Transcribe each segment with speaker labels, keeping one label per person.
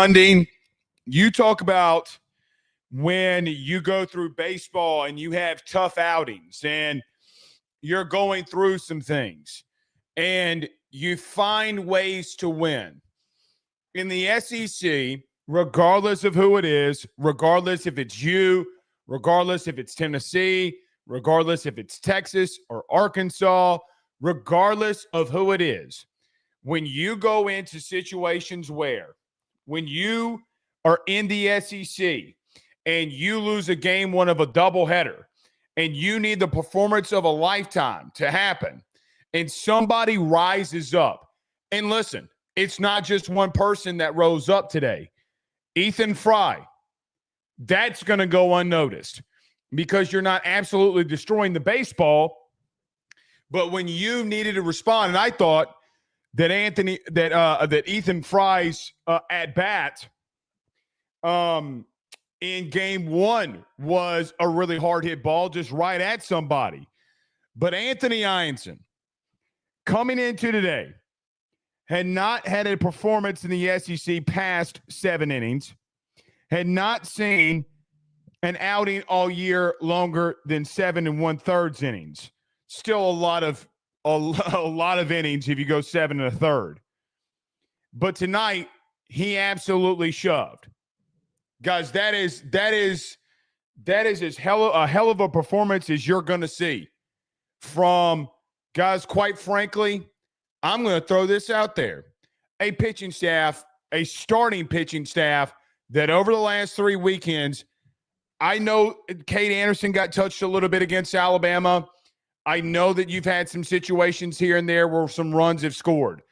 Speaker 1: Funding. You talk about when you go through baseball and you have tough outings and you're going through some things and you find ways to win. In the SEC, regardless of who it is, regardless if it's you, regardless if it's Tennessee, regardless if it's Texas or Arkansas, regardless of who it is, when you go into situations where when you are in the SEC and you lose a game one of a doubleheader and you need the performance of a lifetime to happen and somebody rises up, and listen, it's not just one person that rose up today. Ethan Fry, that's going to go unnoticed because you're not absolutely destroying the baseball. But when you needed to respond, and I thought that Ethan Fry's at bat in game one was a really hard hit ball just right at somebody. But Anthony Ianson, coming into today, had not had a performance in the SEC past 7 innings, had not seen an outing all year longer than 7 1/3 innings. Still a lot of innings if you go 7 1/3. But tonight, he absolutely shoved. Guys, that is as a hell of a performance as you're going to see from guys. Quite frankly, I'm going to throw this out there. A pitching staff, a starting pitching staff that over the last 3 weekends, I know Cade Anderson got touched a little bit against Alabama. I know that you've had some situations here and there where some runs have scored.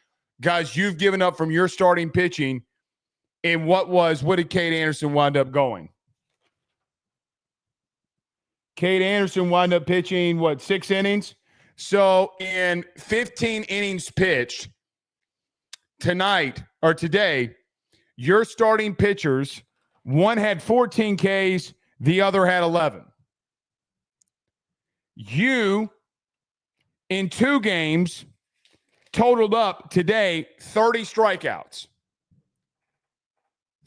Speaker 1: Guys, you've given up from your starting pitching. And what did Cade Anderson wind up going? Cade Anderson wound up pitching, 6 innings? So in 15 innings pitched today, your starting pitchers, one had 14 Ks, the other had 11. You, in 2 games, totaled up today 30 strikeouts.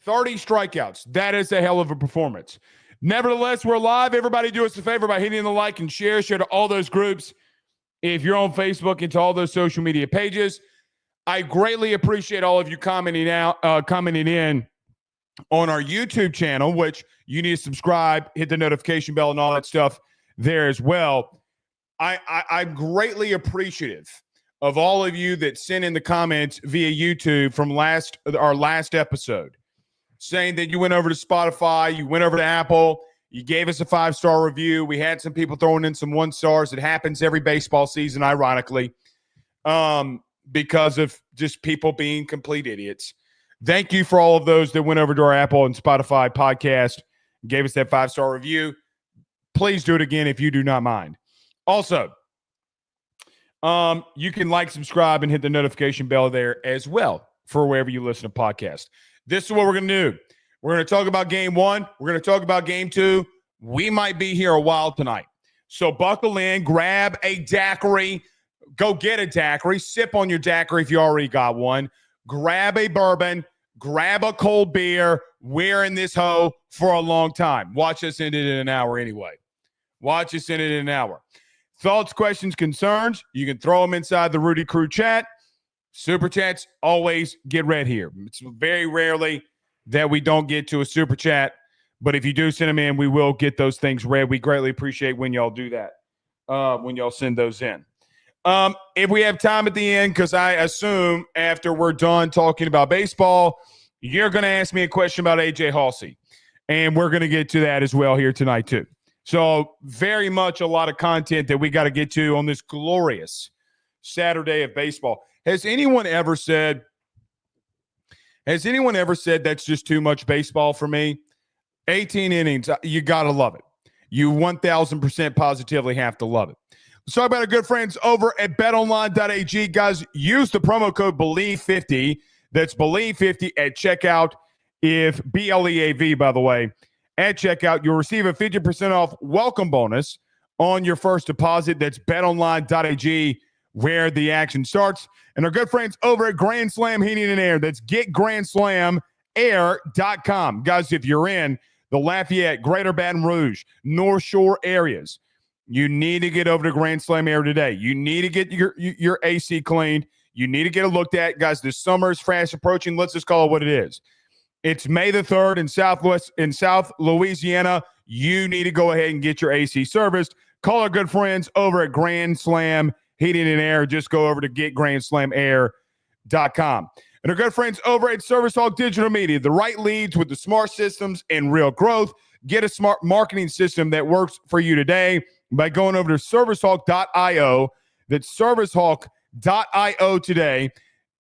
Speaker 1: 30 strikeouts. That is a hell of a performance. Nevertheless, we're live. Everybody do us a favor by hitting the like and share to all those groups. If you're on Facebook and to all those social media pages, I greatly appreciate all of you commenting in on our YouTube channel, which you need to subscribe, hit the notification bell and all that stuff there as well. I'm greatly appreciative of all of you that sent in the comments via YouTube from our last episode, saying that you went over to Spotify, you went over to Apple, you gave us a 5-star review. We had some people throwing in some 1 stars. It happens every baseball season, ironically, because of just people being complete idiots. Thank you for all of those that went over to our Apple and Spotify podcast and gave us that 5-star review. Please do it again if you do not mind. Also, you can like, subscribe, and hit the notification bell there as well for wherever you listen to podcasts. This is what we're going to do. We're going to talk about game 1. We're going to talk about game 2. We might be here a while tonight. So buckle in, grab a daiquiri, go get a daiquiri, sip on your daiquiri if you already got one, grab a bourbon, grab a cold beer. We're in this hoe for a long time. Watch us end it in an hour anyway. Watch us end it in an hour. Thoughts, questions, concerns, you can throw them inside the Rudy Crew chat. Super chats always get read here. It's very rarely that we don't get to a super chat, but if you do send them in, we will get those things read. We greatly appreciate when y'all do that, when y'all send those in. If we have time at the end, because I assume after we're done talking about baseball, you're going to ask me a question about A.J. Halsey, and we're going to get to that as well here tonight too. So very much a lot of content that we got to get to on this glorious Saturday of baseball. Has anyone ever said that's just too much baseball for me? 18 innings, you got to love it. You 1,000% positively have to love it. Let's talk about our good friends over at betonline.ag. Guys, use the promo code BELIEVE50. That's BELIEVE50 at checkout. If BLEAV, by the way, at checkout, you'll receive a 50% off welcome bonus on your first deposit. That's betonline.ag, where the action starts. And our good friends over at Grand Slam Heating and Air. That's Get Grand Slam air.com. Guys, if you're in the Lafayette, Greater Baton Rouge, North Shore areas, you need to get over to Grand Slam Air today. You need to get your AC cleaned. You need to get it looked at. Guys, the summer is fast approaching. Let's just call it what it is. It's May the 3rd in South Louisiana. You need to go ahead and get your AC serviced. Call our good friends over at Grand Slam Heating and Air. Just go over to getgrandslamair.com. And our good friends over at Service Hawk Digital Media, the right leads with the smart systems and real growth. Get a smart marketing system that works for you today by going over to servicehawk.io. That's servicehawk.io today.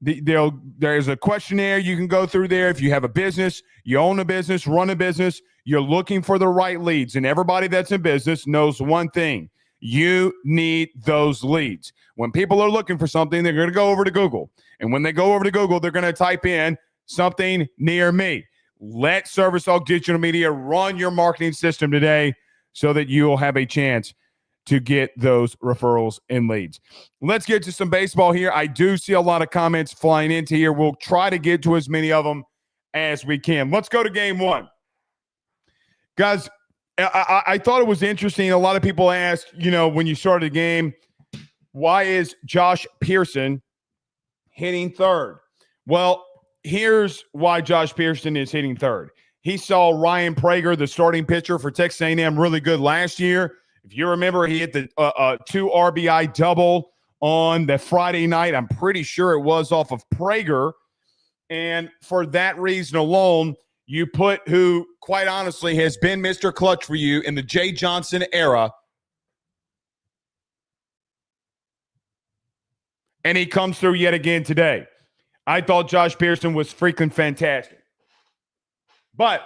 Speaker 1: There's a questionnaire you can go through there. If you have a business, you own a business, run a business, you're looking for the right leads. And everybody that's in business knows one thing. You need those leads. When people are looking for something, they're going to go over to Google. And when they go over to Google, they're going to type in something near me. Let Service Hawk Digital Media run your marketing system today so that you'll have a chance to get those referrals and leads. Let's get to some baseball here. I do see a lot of comments flying into here. We'll try to get to as many of them as we can. Let's go to game one. Guys, I thought it was interesting. A lot of people asked, when you started the game, why is Josh Pearson hitting third? Well, here's why Josh Pearson is hitting third. He saw Ryan Prager, the starting pitcher for Texas A&M, really good last year. If you remember, he hit the 2 RBI double on the Friday night. I'm pretty sure it was off of Prager. And for that reason alone, you put who, quite honestly, has been Mr. Clutch for you in the Jay Johnson era. And he comes through yet again today. I thought Josh Pearson was freaking fantastic. But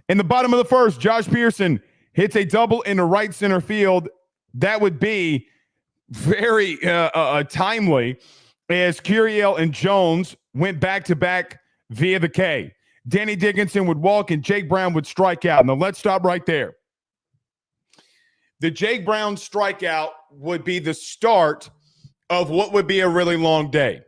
Speaker 1: in the bottom of the first, Josh Pearson hits a double in the right center field. That would be very timely as Curiel and Jones went back-to-back via the K. Danny Dickinson would walk and Jake Brown would strike out. Now, let's stop right there. The Jake Brown strikeout would be the start of what would be a really long day.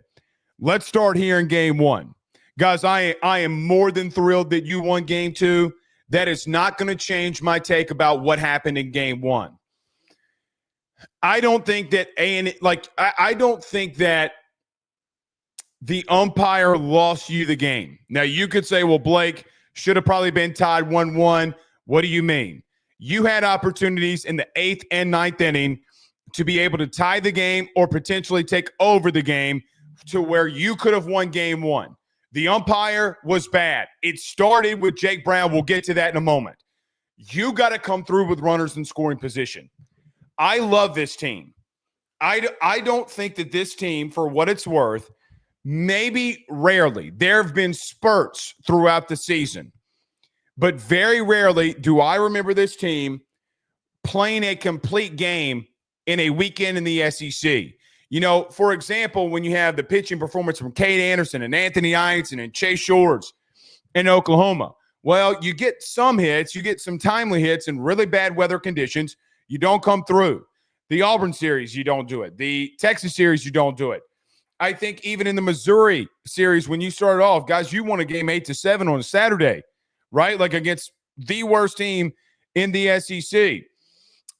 Speaker 1: Let's start here in game one. Guys, I am more than thrilled that you won game two. That is not going to change my take about what happened in game one. I don't think that I don't think that the umpire lost you the game. Now, you could say, well, Blake should have probably been tied 1-1. What do you mean? You had opportunities in the 8th and 9th inning to be able to tie the game or potentially take over the game to where you could have won game one. The umpire was bad. It started with Jake Brown. We'll get to that in a moment. You got to come through with runners in scoring position. I love this team. I don't think that this team, for what it's worth, maybe rarely, there have been spurts throughout the season, but very rarely do I remember this team playing a complete game in a weekend in the SEC. For example, when you have the pitching performance from Cade Anderson and Anthony Eidson and Chase Shores in Oklahoma, well, you get some hits, you get some timely hits in really bad weather conditions. You don't come through. The Auburn series, you don't do it. The Texas series, you don't do it. I think even in the Missouri series, when you started off, guys, you won a game 8-7 on a Saturday, right? Like against the worst team in the SEC.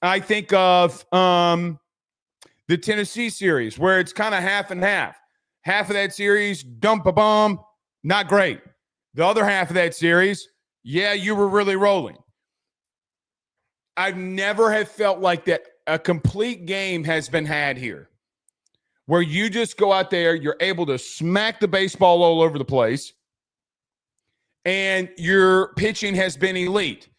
Speaker 1: I think of the Tennessee series where it's kind of half and half. Half of that series, dump-a-bomb, not great. The other half of that series, yeah, you were really rolling. I've never have felt like that a complete game has been had here, where you just go out there, you're able to smack the baseball all over the place, and your pitching has been elite.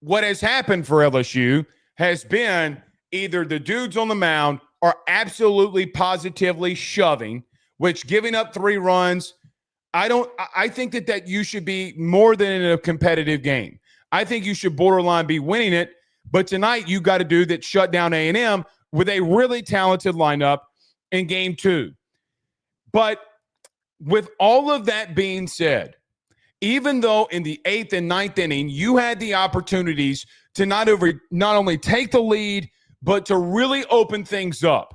Speaker 1: What has happened for LSU has been either the dudes on the mound are absolutely positively shoving, which giving up 3 runs, I think that you should be more than in a competitive game. I think you should borderline be winning it, but tonight you got to do that, shut down A&M with a really talented lineup in game 2. But with all of that being said, even though in the 8th and 9th inning, you had the opportunities to not only take the lead, but to really open things up,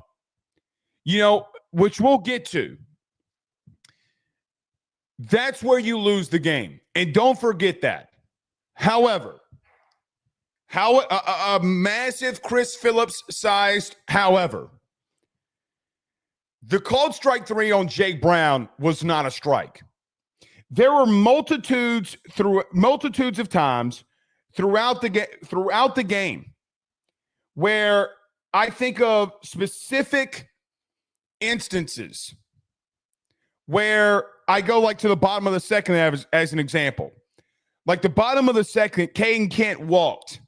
Speaker 1: which we'll get to. That's where you lose the game. And don't forget that. However, a massive Chris Phillips-sized however, the called strike 3 on Jake Brown was not a strike. There were multitudes of times throughout the game where I think of specific instances where I go like to the bottom of the second as an example. Like the bottom of the second, Caden Kent walked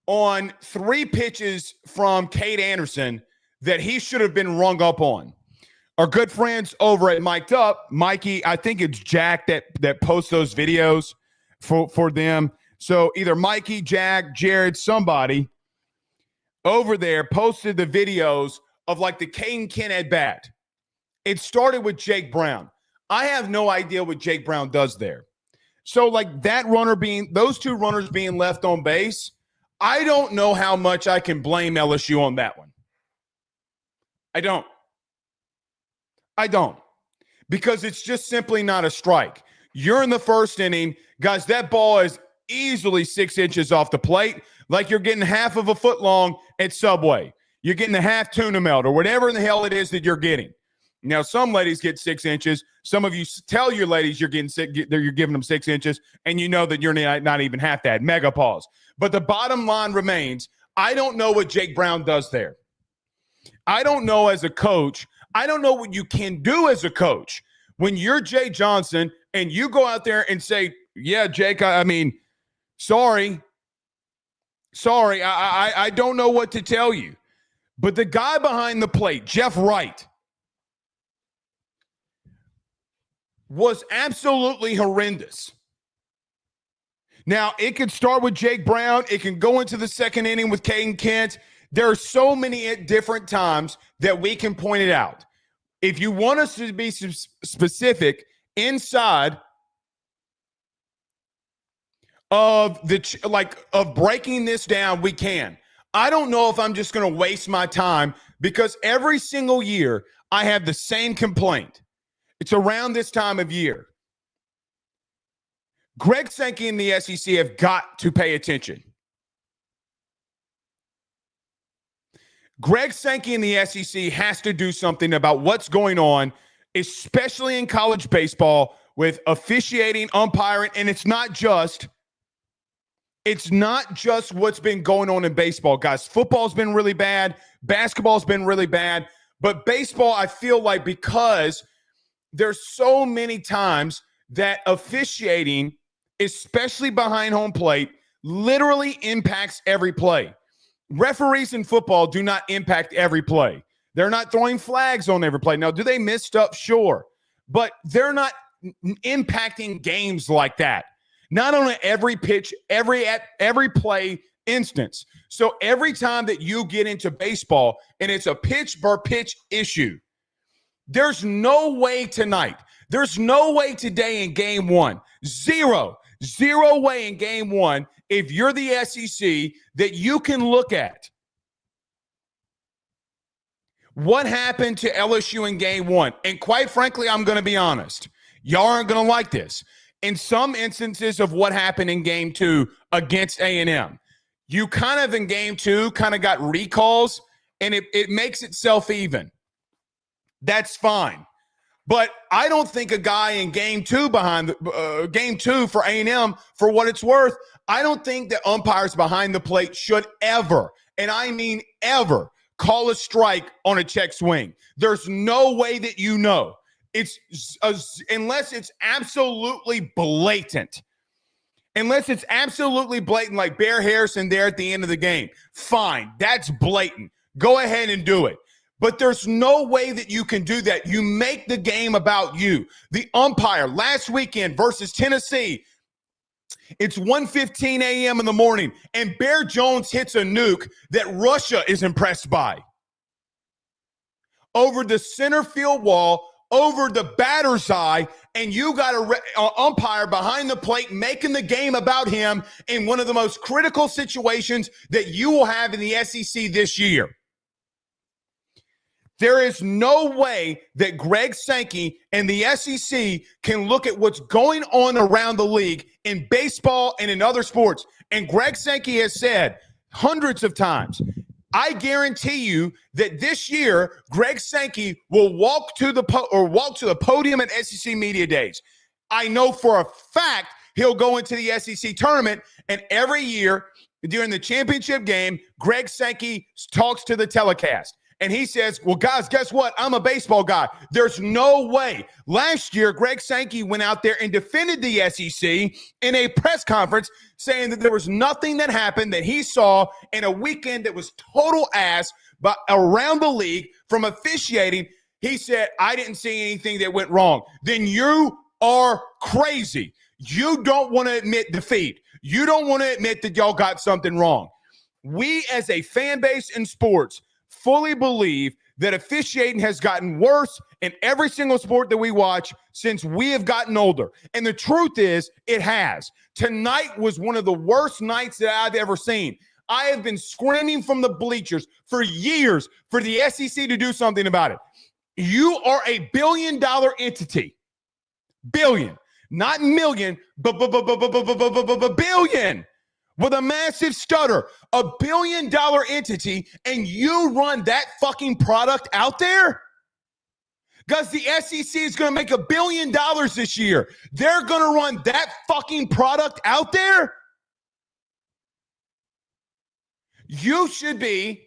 Speaker 1: on 3 pitches from Cade Anderson that he should have been rung up on. Our good friends over at Mic'd Up, Mikey, I think it's Jack that posts those videos for them. So either Mikey, Jack, Jared, somebody over there posted the videos of like the Caden Kent at bat. It started with Jake Brown. I have no idea what Jake Brown does there. So like those 2 runners being left on base, I don't know how much I can blame LSU on that one. I don't. Because it's just simply not a strike. You're in the first inning. Guys, that ball is easily 6 inches off the plate, like you're getting half of a foot long at Subway. You're getting a half tuna melt or whatever in the hell it is that you're getting. Now, some ladies get 6 inches. Some of you tell your ladies you're giving them 6 inches, and you know that you're not even half that. Mega pause. But the bottom line remains, I don't know what Jake Brown does there. I don't know as a coach. I don't know what you can do as a coach when you're Jay Johnson and you go out there and say, yeah, Jake, I mean, sorry. I don't know what to tell you. But the guy behind the plate, Jeff Wright, was absolutely horrendous. Now, it could start with Jake Brown. It can go into the second inning with Caden Kent. There are so many different times that we can point it out. If you want us to be specific inside of breaking this down, we can. I don't know if I'm just going to waste my time because every single year I have the same complaint. It's around this time of year. Greg Sankey and the SEC have got to pay attention. Greg Sankey and the SEC has to do something about what's going on, especially in college baseball with officiating, umpiring, and it's not just what's been going on in baseball, guys. Football's been really bad. Basketball's been really bad. But baseball, I feel like because there's so many times that officiating, especially behind home plate, literally impacts every play. Referees in football do not impact every play. They're not throwing flags on every play. Now, do they miss stuff? Sure. But they're not impacting games like that. Not on every pitch, every play instance. So every time that you get into baseball and it's a pitch per pitch issue, there's no way tonight. There's no way today in game one. Zero way in game one, if you're the SEC, that you can look at what happened to LSU in game one. And quite frankly, I'm going to be honest. Y'all aren't going to like this. In some instances of what happened in game two against A&M, you kind of in game two kind of got recalls, and it makes itself even. That's fine. But I don't think a guy in game two for A&M, for what it's worth, I don't think that umpires behind the plate should ever, and I mean ever, call a strike on a check swing. There's no way that you know. Unless it's absolutely blatant. Unless it's absolutely blatant, like Bear Harrison there at the end of the game. Fine, that's blatant. Go ahead and do it. But there's no way that you can do that. You make the game about you. The umpire last weekend versus Tennessee, it's 1:15 a.m. in the morning, and Bear Jones hits a nuke that Russia is impressed by. Over the center field wall, over the batter's eye, and you got an umpire behind the plate making the game about him in one of the most critical situations that you will have in the SEC this year. There is no way that Greg Sankey and the SEC can look at what's going on around the league in baseball and in other sports. And Greg Sankey has said hundreds of times, I guarantee you that this year, Greg Sankey will walk to the podium at SEC Media Days. I know for a fact he'll go into the SEC tournament, and every year during the championship game, Greg Sankey talks to the telecast. And he says, well, guys, guess what? I'm a baseball guy. There's no way. Last year, Greg Sankey went out there and defended the SEC in a press conference saying that there was nothing that happened that he saw in a weekend that was total ass but around the league from officiating. He said, I didn't see anything that went wrong. Then you are crazy. You don't want to admit defeat. You don't want to admit that y'all got something wrong. We as a fan base in sports fully believe that officiating has gotten worse in every single sport that we watch since we have gotten older. And the truth is, it has. Tonight was one of the worst nights that I've ever seen. I have been screaming from the bleachers for years for the SEC to do something about it. You are a $1 billion entity. Billion. Not million, but billion. With a massive stutter, a $1 billion entity, and you run that fucking product out there? Because the SEC is going to make $1 billion this year. They're going to run that fucking product out there? You should be,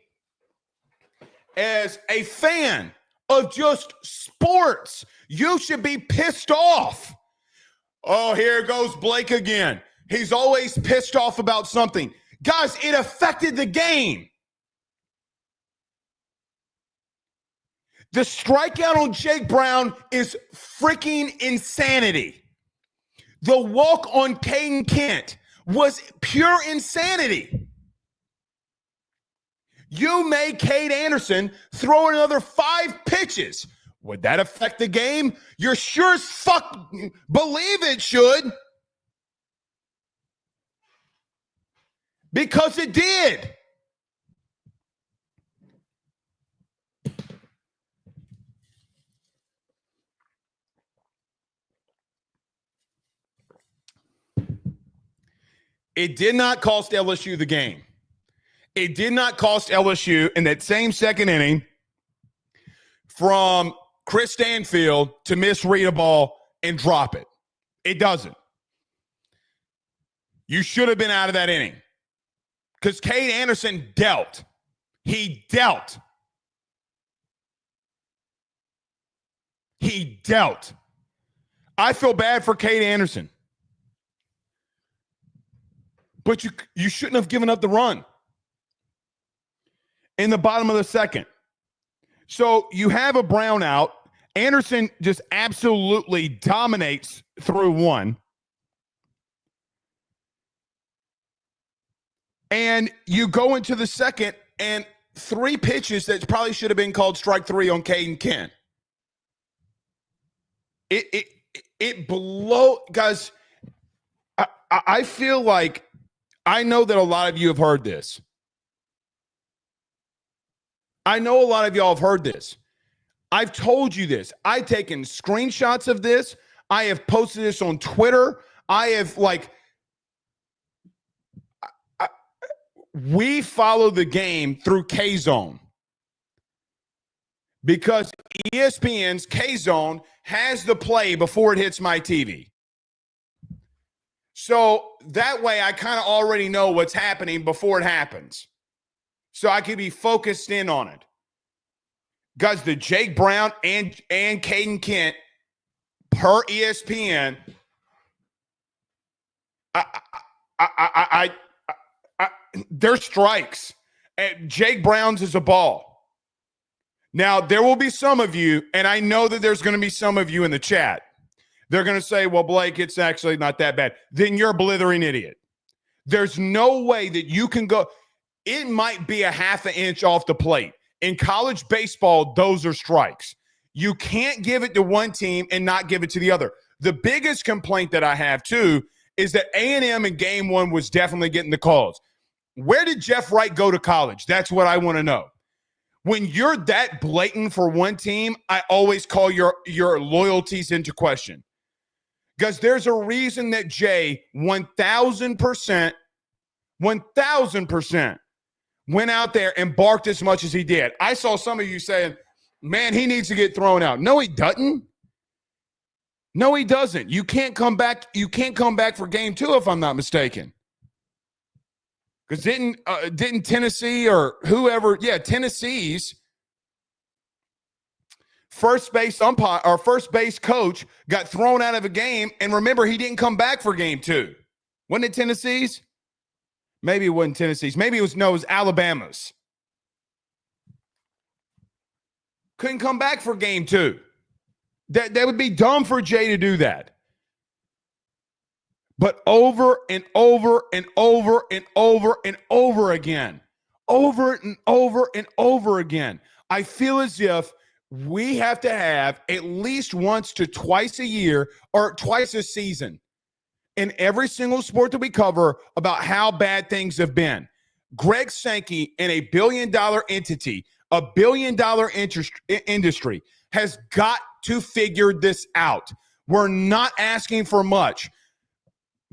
Speaker 1: as a fan of just sports, you should be pissed off. Oh, here goes Blake again. He's always pissed off about something. Guys, it affected the game. The strikeout on Jake Brown is freaking insanity. The walk on Caden Kent was pure insanity. You made Cade Anderson throw another 5 pitches. Would that affect the game? You're sure as fuck believe it should. Because it did. It did not cost LSU the game. It did not cost LSU in that same second inning from Chris Stanfield to misread a ball and drop it. It doesn't. You should have been out of that inning. Because Cade Anderson dealt. He dealt. He dealt. I feel bad for Cade Anderson. But you shouldn't have given up the run in the bottom of the second. So you have a Brown out. Anderson just absolutely dominates through one. And you go into the second, and 3 pitches that probably should have been called strike 3 on Caden Kent. It below, guys. I feel like I know that a lot of you have heard this. I know a lot of y'all have heard this. I've told you this. I've taken screenshots of this. I have posted this on Twitter. I have we follow the game through K-Zone because ESPN's K-Zone has the play before it hits my TV. So that way I kind of already know what's happening before it happens. So I can be focused in on it. Guys, the Jake Brown and Caden Kent per ESPN, they're strikes. And Jake Brown's is a ball. Now, there will be some of you, and I know that there's going to be some of you in the chat. They're going to say, well, Blake, it's actually not that bad. Then you're a blithering idiot. There's no way that you can go. It might be a half an inch off the plate. In college baseball, those are strikes. You can't give it to one team and not give it to the other. The biggest complaint that I have, too, is that A&M in game 1 was definitely getting the calls. Where did Jeff Wright go to college? That's what I want to know. When you're that blatant for one team, I always call your loyalties into question. Because there's a reason that Jay 1,000% went out there and barked as much as he did. I saw some of you saying, man, he needs to get thrown out. No, he doesn't. No, he doesn't. You can't come back. You can't come back for game 2 if I'm not mistaken. Because didn't Tennessee or whoever, Tennessee's first base umpire or first base coach got thrown out of a game, and remember, he didn't come back for game 2. Wasn't it Tennessee's? Maybe it wasn't Tennessee's. Maybe it was Alabama's. Couldn't come back for game 2. That would be dumb for Jay to do that. But over and over and over and over and over again, I feel as if we have to have at least once to twice a year or twice a season in every single sport that we cover about how bad things have been. Greg Sankey in a $1 billion entity, a $1 billion industry, has got to figure this out. We're not asking for much.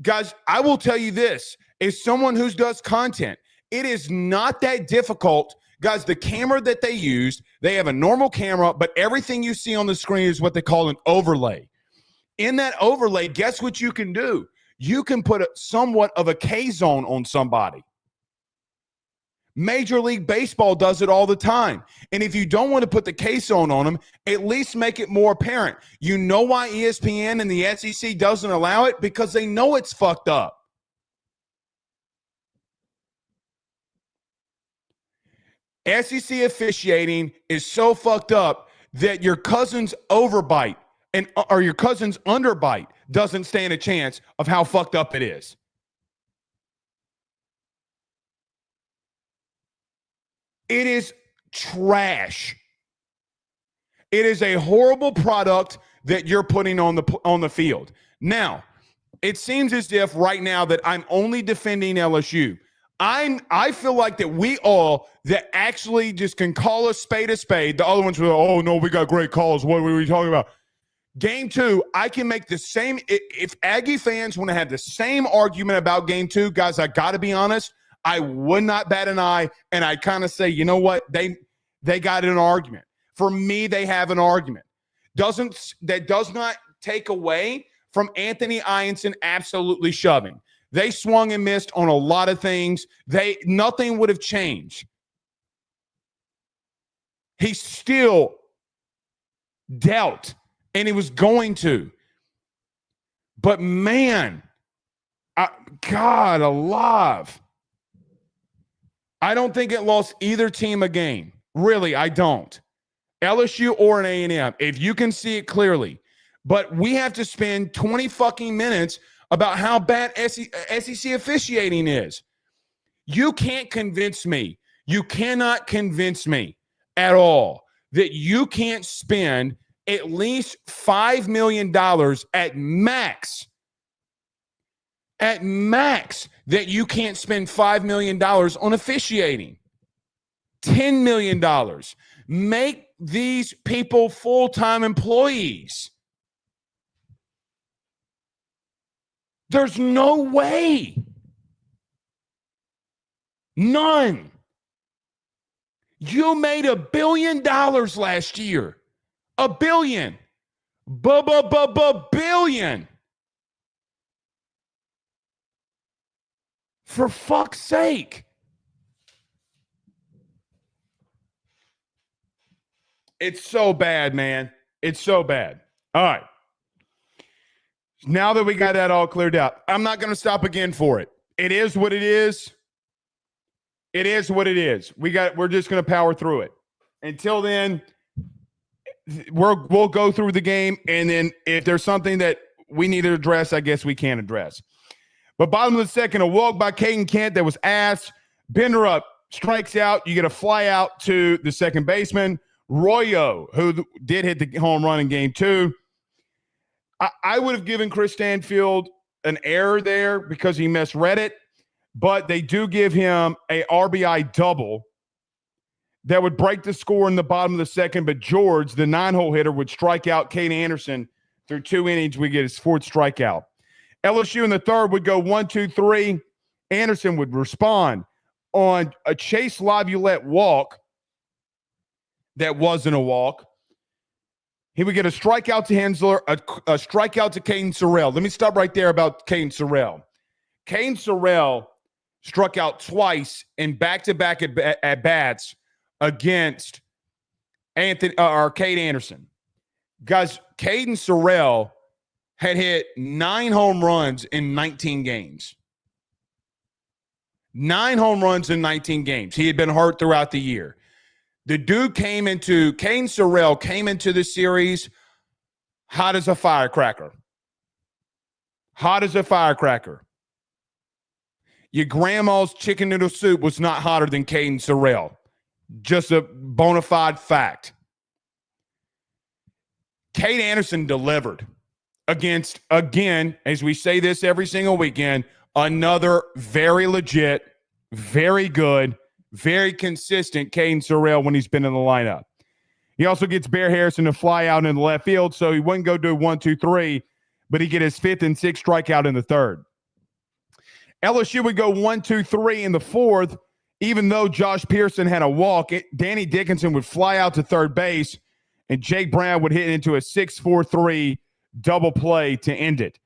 Speaker 1: Guys, I will tell you this. As someone who does content, it is not that difficult. Guys, the camera that they used, they have a normal camera, but everything you see on the screen is what they call an overlay. In that overlay, guess what you can do? You can put somewhat of a K-zone on somebody. Major League Baseball does it all the time. And if you don't want to put the K-zone on them, at least make it more apparent. You know why ESPN and the SEC doesn't allow it? Because they know it's fucked up. SEC officiating is so fucked up that your cousin's overbite or your cousin's underbite doesn't stand a chance of how fucked up it is. It is trash. It is a horrible product that you're putting on the field. Now, it seems as if right now that I'm only defending LSU. I feel like that we all that actually just can call a spade. The other ones were, oh, no, we got great calls. What were we talking about? Game 2, I can make the same. If Aggie fans want to have the same argument about game 2, guys, I got to be honest, I would not bat an eye, and I kind of say, you know what? They got an argument. For me, they have an argument. That does not take away from Anthony Ianson absolutely shoving. They swung and missed on a lot of things. Nothing would have changed. He still dealt, and he was going to. But man, God alive. I don't think it lost either team a game. Really, I don't. LSU or an A&M, if you can see it clearly. But we have to spend 20 fucking minutes about how bad SEC officiating is. You can't convince me. You cannot convince me at all that you can't spend at least $5 million at max. At max, that you can't spend $5 million on officiating. $10 million. Make these people full-time employees. There's no way. None. You made $1 billion last year. $1 billion. Billion. For fuck's sake. It's so bad, man. It's so bad. All right. Now that we got that all cleared out, I'm not going to stop again for it. It is what it is. It is what it is. We're just going to power through it. Until then, we'll go through the game, and then if there's something that we need to address, I guess we can address. But bottom of the second, a walk by Caden Kent that was asked. Bender up, strikes out. You get a fly out to the second baseman. Royo, who did hit the home run in game 2. I would have given Chris Stanfield an error there because he misread it, but they do give him a RBI double. that would break the score in the bottom of the second, but George, the 9-hole hitter, would strike out Kate Anderson. Through 2 innings, we get his 4th strikeout. LSU in the third would go 1-2-3. Anderson would respond on a Chase Laviolette walk that wasn't a walk. He would get a strikeout to Hensler, a strikeout to Caden Sorrell. Let me stop right there about Caden Sorrell. Caden Sorrell struck out twice in back-to-back at-bats against Kate Anderson. Guys, Caden Sorrell had hit 9 home runs in 19 games. 9 home runs in 19 games. He had been hurt throughout the year. The dude Caden Sorrell came into the series hot as a firecracker. Hot as a firecracker. Your grandma's chicken noodle soup was not hotter than Caden Sorrell. Just a bona fide fact. Kate Anderson delivered against, again, as we say this every single weekend, another very legit, very good, very consistent Caden Sorrell when he's been in the lineup. He also gets Bear Harrison to fly out in the left field, so he wouldn't go do 1-2-3, but he get his 5th and 6th strikeout in the third. LSU would go 1-2-3 in the fourth, even though Josh Pearson had a walk. Danny Dickinson would fly out to third base, and Jake Brown would hit into a 6-4-3 double play to end it.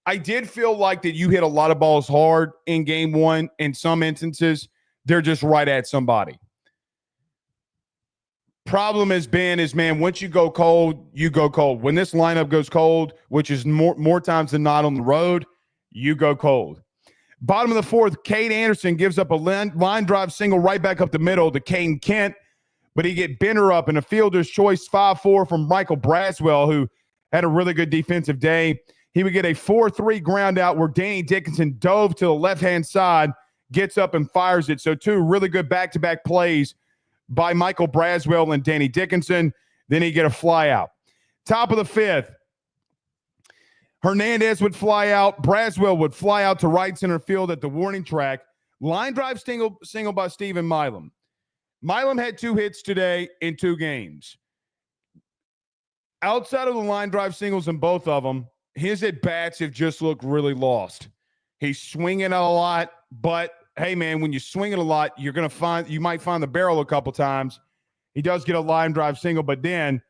Speaker 1: I did feel like that you hit a lot of balls hard in game one. In some instances, they're just right at somebody. Problem has been is, man, once you go cold, you go cold. When this lineup goes cold, which is more times than not on the road, you go cold. Bottom of the fourth, Kate Anderson gives up a line drive single right back up the middle to Kane Kent, but he get Benner up in a fielder's choice 5-4 from Michael Braswell, who had a really good defensive day. He would get a 4-3 ground out where Danny Dickinson dove to the left-hand side, gets up and fires it. So 2 really good back-to-back plays by Michael Braswell and Danny Dickinson. Then he get a fly out. Top of the fifth, Hernandez would fly out. Braswell would fly out to right center field at the warning track. Line drive single by Stephen Milam. Milam had 2 hits today in 2 games. Outside of the line drive singles in both of them, his at-bats have just looked really lost. He's swinging a lot, but hey, man, when you swing it a lot, you might find the barrel a couple times. He does get a line drive single, but then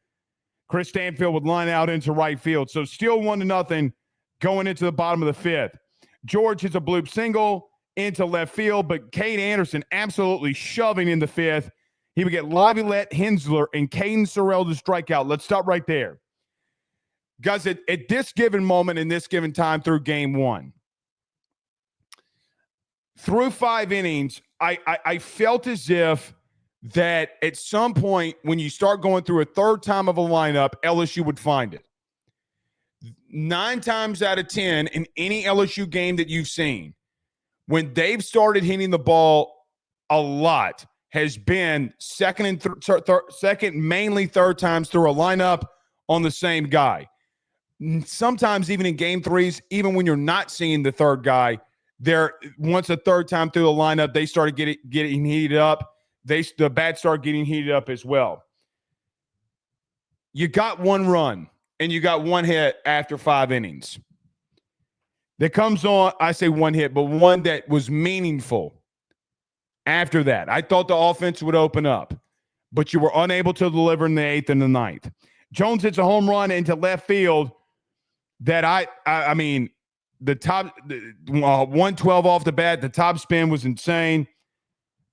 Speaker 1: Chris Stanfield would line out into right field. So still 1-0 going into the bottom of the fifth. George hits a bloop single into left field, but Kate Anderson absolutely shoving in the fifth. He would get Laviolette, Hensler, and Caden Sorrell to strike out. Let's stop right there. Guys, at this given moment in this given time through game one, through 5 innings, I felt as if that at some point when you start going through a third time of a lineup, LSU would find it. 9 times out of 10 in any LSU game that you've seen, when they've started hitting the ball a lot, has been second, mainly third times through a lineup on the same guy. Sometimes even in game 3s, even when you're not seeing the third guy, once a third time through the lineup, they started getting heated up. The bats start getting heated up as well. You got 1 run and you got 1 hit after 5 innings. That comes on, I say 1 hit, but one that was meaningful after that. I thought the offense would open up, but you were unable to deliver in the 8th and the 9th. Jones hits a home run into left field that I mean, the top 112 off the bat, the top spin was insane.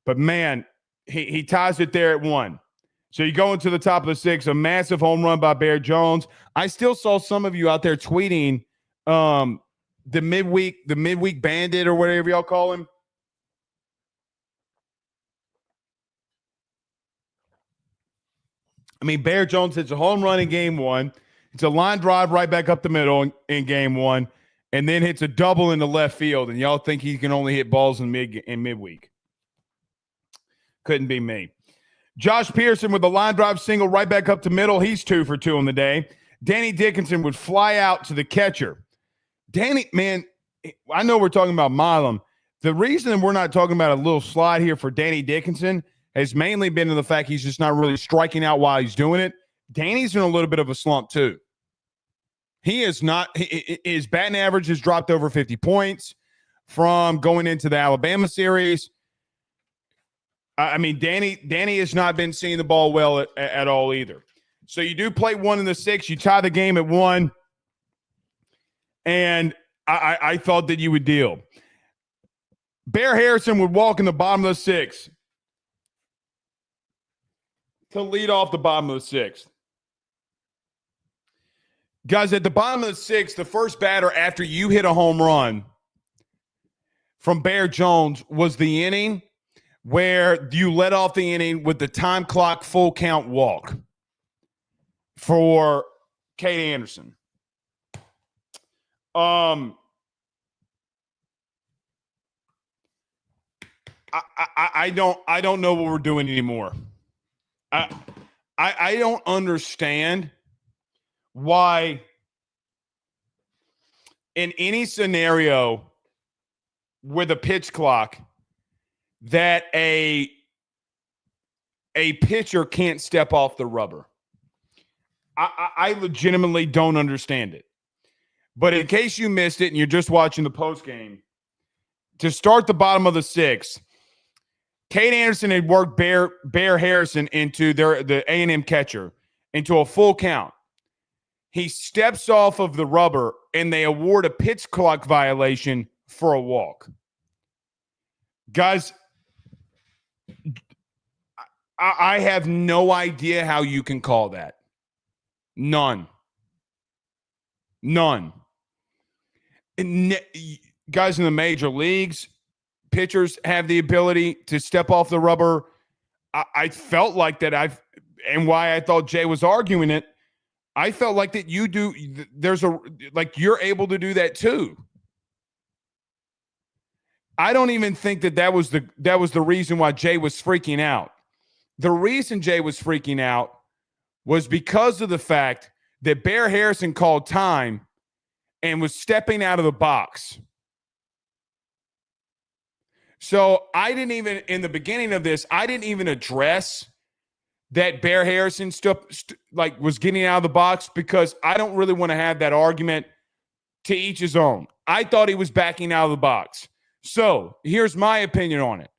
Speaker 1: But, man, he ties it there at 1. So you go into the top of the 6th, a massive home run by Bear Jones. I still saw some of you out there tweeting the midweek bandit or whatever y'all call him. I mean, Bear Jones hits a home run in game 1. It's a line drive right back up the middle in game 1, and then hits a double in the left field. And y'all think he can only hit balls in midweek. Couldn't be me. Josh Pearson with the line drive single right back up the middle. He's 2 for 2 on the day. Danny Dickinson would fly out to the catcher. Danny, man, I know we're talking about Milam. The reason we're not talking about a little slide here for Danny Dickinson, has mainly been in the fact he's just not really striking out while he's doing it. Danny's in a little bit of a slump too. He is not – his batting average has dropped over 50 points from going into the Alabama series. I mean, Danny has not been seeing the ball well at all either. So you do play 1 in the 6. You tie the game at 1. And I thought that you would deal. Bear Harrison would walk in the bottom of the 6th to lead off the bottom of the 6th. Guys, at the bottom of the 6th, the first batter after you hit a home run from Bear Jones was the inning where you let off the inning with the time clock full count walk for Cade Anderson. I don't know what we're doing anymore. I don't understand why in any scenario with a pitch clock that a pitcher can't step off the rubber. I legitimately don't understand it. But in case you missed it and you're just watching the postgame, to start the bottom of the 6th, Cade Anderson had worked Bear Harrison into the A&M catcher into a full count. He steps off of the rubber, and they award a pitch clock violation for a walk. Guys, I have no idea how you can call that. None. And guys in the major leagues, pitchers have the ability to step off the rubber. I felt like that and why I thought Jay was arguing it, I felt like that you do, you're able to do that too. I don't even think that was the reason why Jay was freaking out. The reason Jay was freaking out was because of the fact that Bear Harrison called time and was stepping out of the box. So I didn't even, in the beginning of this, I didn't even address that Bear Harrison was getting out of the box because I don't really want to have that argument. To each his own. I thought he was backing out of the box. So here's my opinion on it.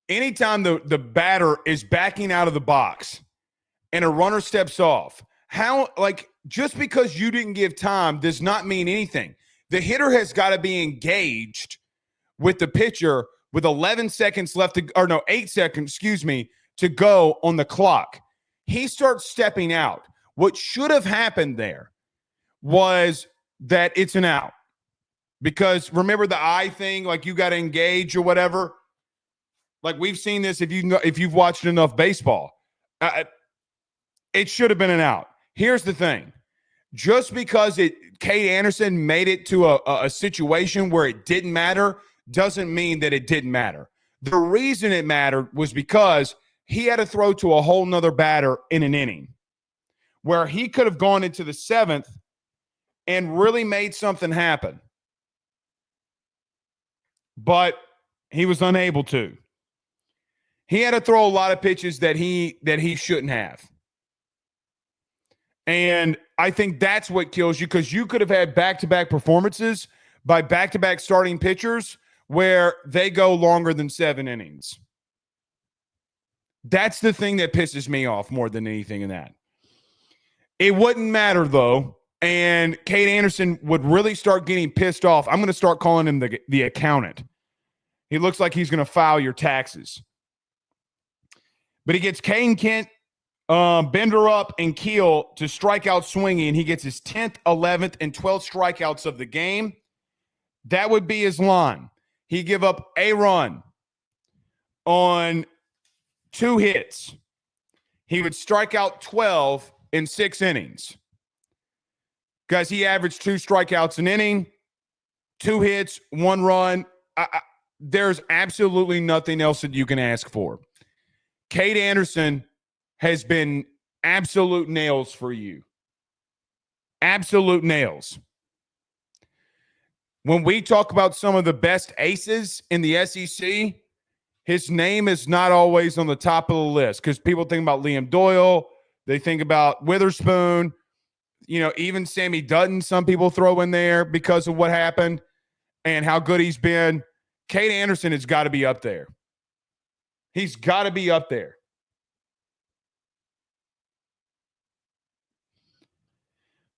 Speaker 1: Anytime the batter is backing out of the box and a runner steps off, just because you didn't give time does not mean anything. The hitter has got to be engaged with the pitcher with 8 seconds, to go on the clock. He starts stepping out. What should have happened there was that it's an out. Because remember the eye thing, like you got to engage or whatever. Like we've seen this if you've watched enough baseball. It should have been an out. Here's the thing. Just because Cade Anderson made it to a situation where it didn't matter doesn't mean that it didn't matter. The reason it mattered was because he had to throw to a whole nother batter in an inning where he could have gone into the 7th and really made something happen. But he was unable to. He had to throw a lot of pitches that he shouldn't have. And I think that's what kills you, because you could have had back-to-back performances by back-to-back starting pitchers where they go longer than 7 innings. That's the thing that pisses me off more than anything in that. It wouldn't matter, though, and Cade Anderson would really start getting pissed off. I'm going to start calling him the accountant. He looks like he's going to file your taxes. But he gets Kane Kent, Bender up, and Keel to strike out swinging. He gets his 10th, 11th, and 12th strikeouts of the game. That would be his line. He give up a run on 2 hits. He would strike out 12 in 6 innings. Guys, he averaged 2 strikeouts an inning, 2 hits, 1 run. There's absolutely nothing else that you can ask for. Cade Anderson has been absolute nails for you. Absolute nails. When we talk about some of the best aces in the SEC, his name is not always on the top of the list because people think about Liam Doyle. They think about Witherspoon. Even Sammy Dutton, some people throw in there because of what happened and how good he's been. Cade Anderson has got to be up there. He's got to be up there.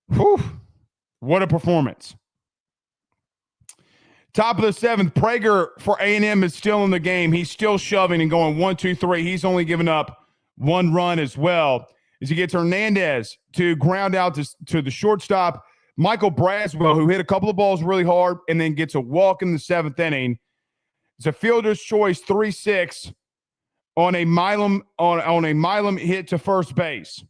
Speaker 1: Whew. What a performance. Top of the seventh, Prager for A&M is still in the game. He's still shoving and going 1, 2, 3. He's only given up one run as well as he gets Hernandez to ground out to the shortstop. Michael Braswell, who hit a couple of balls really hard and then gets a walk in the seventh inning. It's a fielder's choice 3-6 on a Milam hit to first base.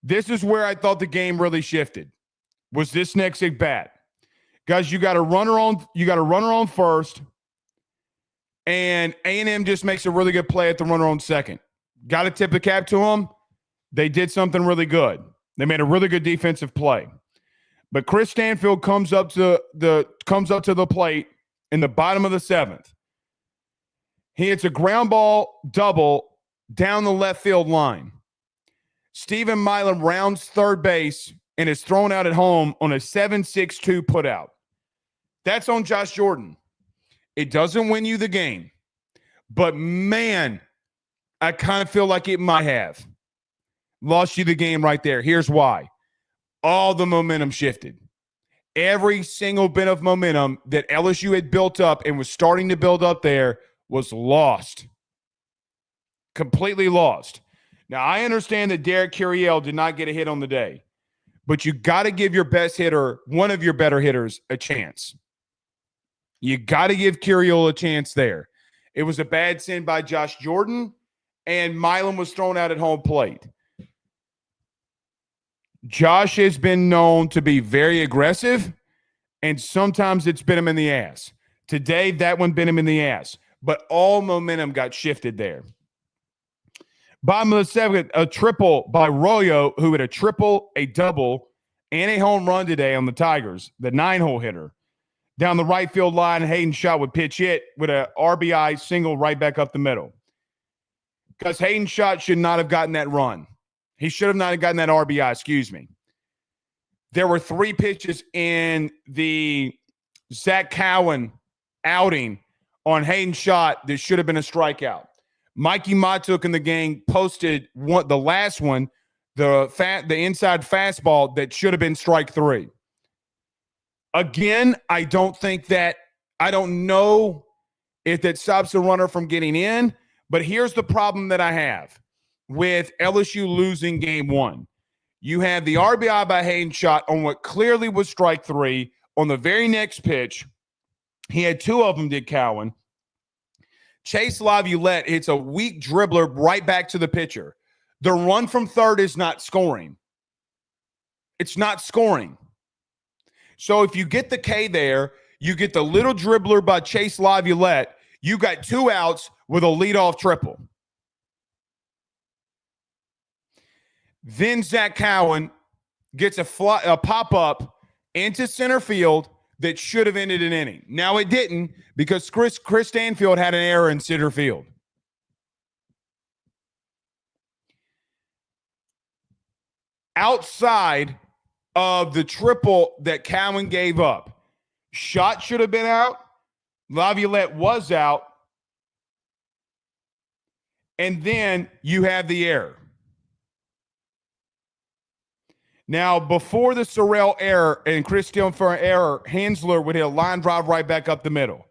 Speaker 1: This is where I thought the game really shifted. Was this next at bat? Guys, you got a runner on first, and A&M just makes a really good play at the runner on second. Got to tip the cap to them. They did something really good. They made a really good defensive play. But Chris Stanfield comes up to the plate in the bottom of the seventh. He hits a ground ball double down the left field line. Stephen Milam rounds third base and is thrown out at home on a 7-6-2 putout. That's on Josh Jordan. It doesn't win you the game. But, man, I kind of feel like it might have. Lost you the game right there. Here's why. All the momentum shifted. Every single bit of momentum that LSU had built up and was starting to build up there was lost. Completely lost. Now, I understand that Derek Curiel did not get a hit on the day, but you got to give your best hitter, one of your better hitters, a chance. You got to give Curiel a chance there. It was a bad send by Josh Jordan, and Milam was thrown out at home plate. Josh has been known to be very aggressive, and sometimes it's bit him in the ass. Today, that one bit him in the ass, but all momentum got shifted there. Bottom of the seventh, a triple by Royo, who hit a triple, a double, and a home run today on the Tigers, the 9-hole hitter. Down the right field line, Hayden Schott would pitch it with an RBI single right back up the middle. Because Hayden Schott should not have gotten that run. He should have not gotten that RBI, excuse me. There were 3 pitches in the Zach Cowan outing on Hayden Schott that should have been a strikeout. Mikey Matuk in the game posted the last one, the inside fastball that should have been strike 3. Again, I don't know if that stops the runner from getting in, but here's the problem that I have with LSU losing game 1. You have the RBI by Hayden Schott on what clearly was strike 3. On the very next pitch, he had 2 of them, did Cowan. Chase Laviolette hits a weak dribbler right back to the pitcher. The run from third is not scoring. It's not scoring. So if you get the K there, you get the little dribbler by Chase Laviolette, you got 2 outs with a leadoff triple. Then Zach Cowan gets a pop-up into center field that should have ended an inning. Now it didn't because Chris Stanfield had an error in center field. Outside of the triple that Cowan gave up, Schott should have been out. Laviolette was out. And then you have the error. Now, before the Sorrell error and Chris Stanfield error, Hansler would hit a line drive right back up the middle.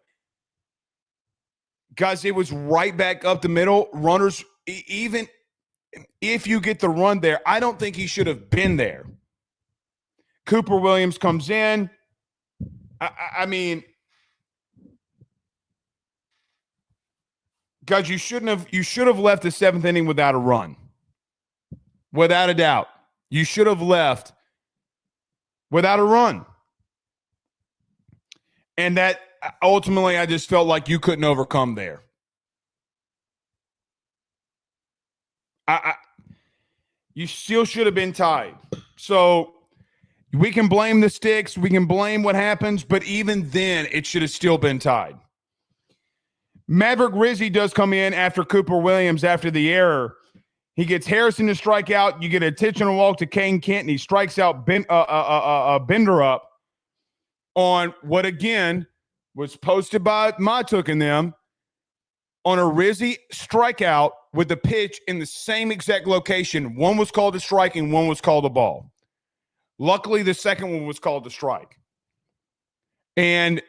Speaker 1: Guys, it was right back up the middle. Runners, even if you get the run there, I don't think he should have been there. Cooper Williams comes in. I mean, guys, you should have left the 7th inning without a run. Without a doubt. You should have left without a run. And that ultimately I just felt like you couldn't overcome there. You still should have been tied. So we can blame the sticks. We can blame what happens. But even then, it should have still been tied. Maverick Rizzi does come in after Cooper Williams after the error. He gets Harrison to strike out. You get a intentional walk to Kane Kent, and he strikes out Bender up on what, again, was posted by Matuk and them on a Rizzi strikeout with the pitch in the same exact location. One was called a strike and one was called a ball. Luckily, the second one was called a strike. And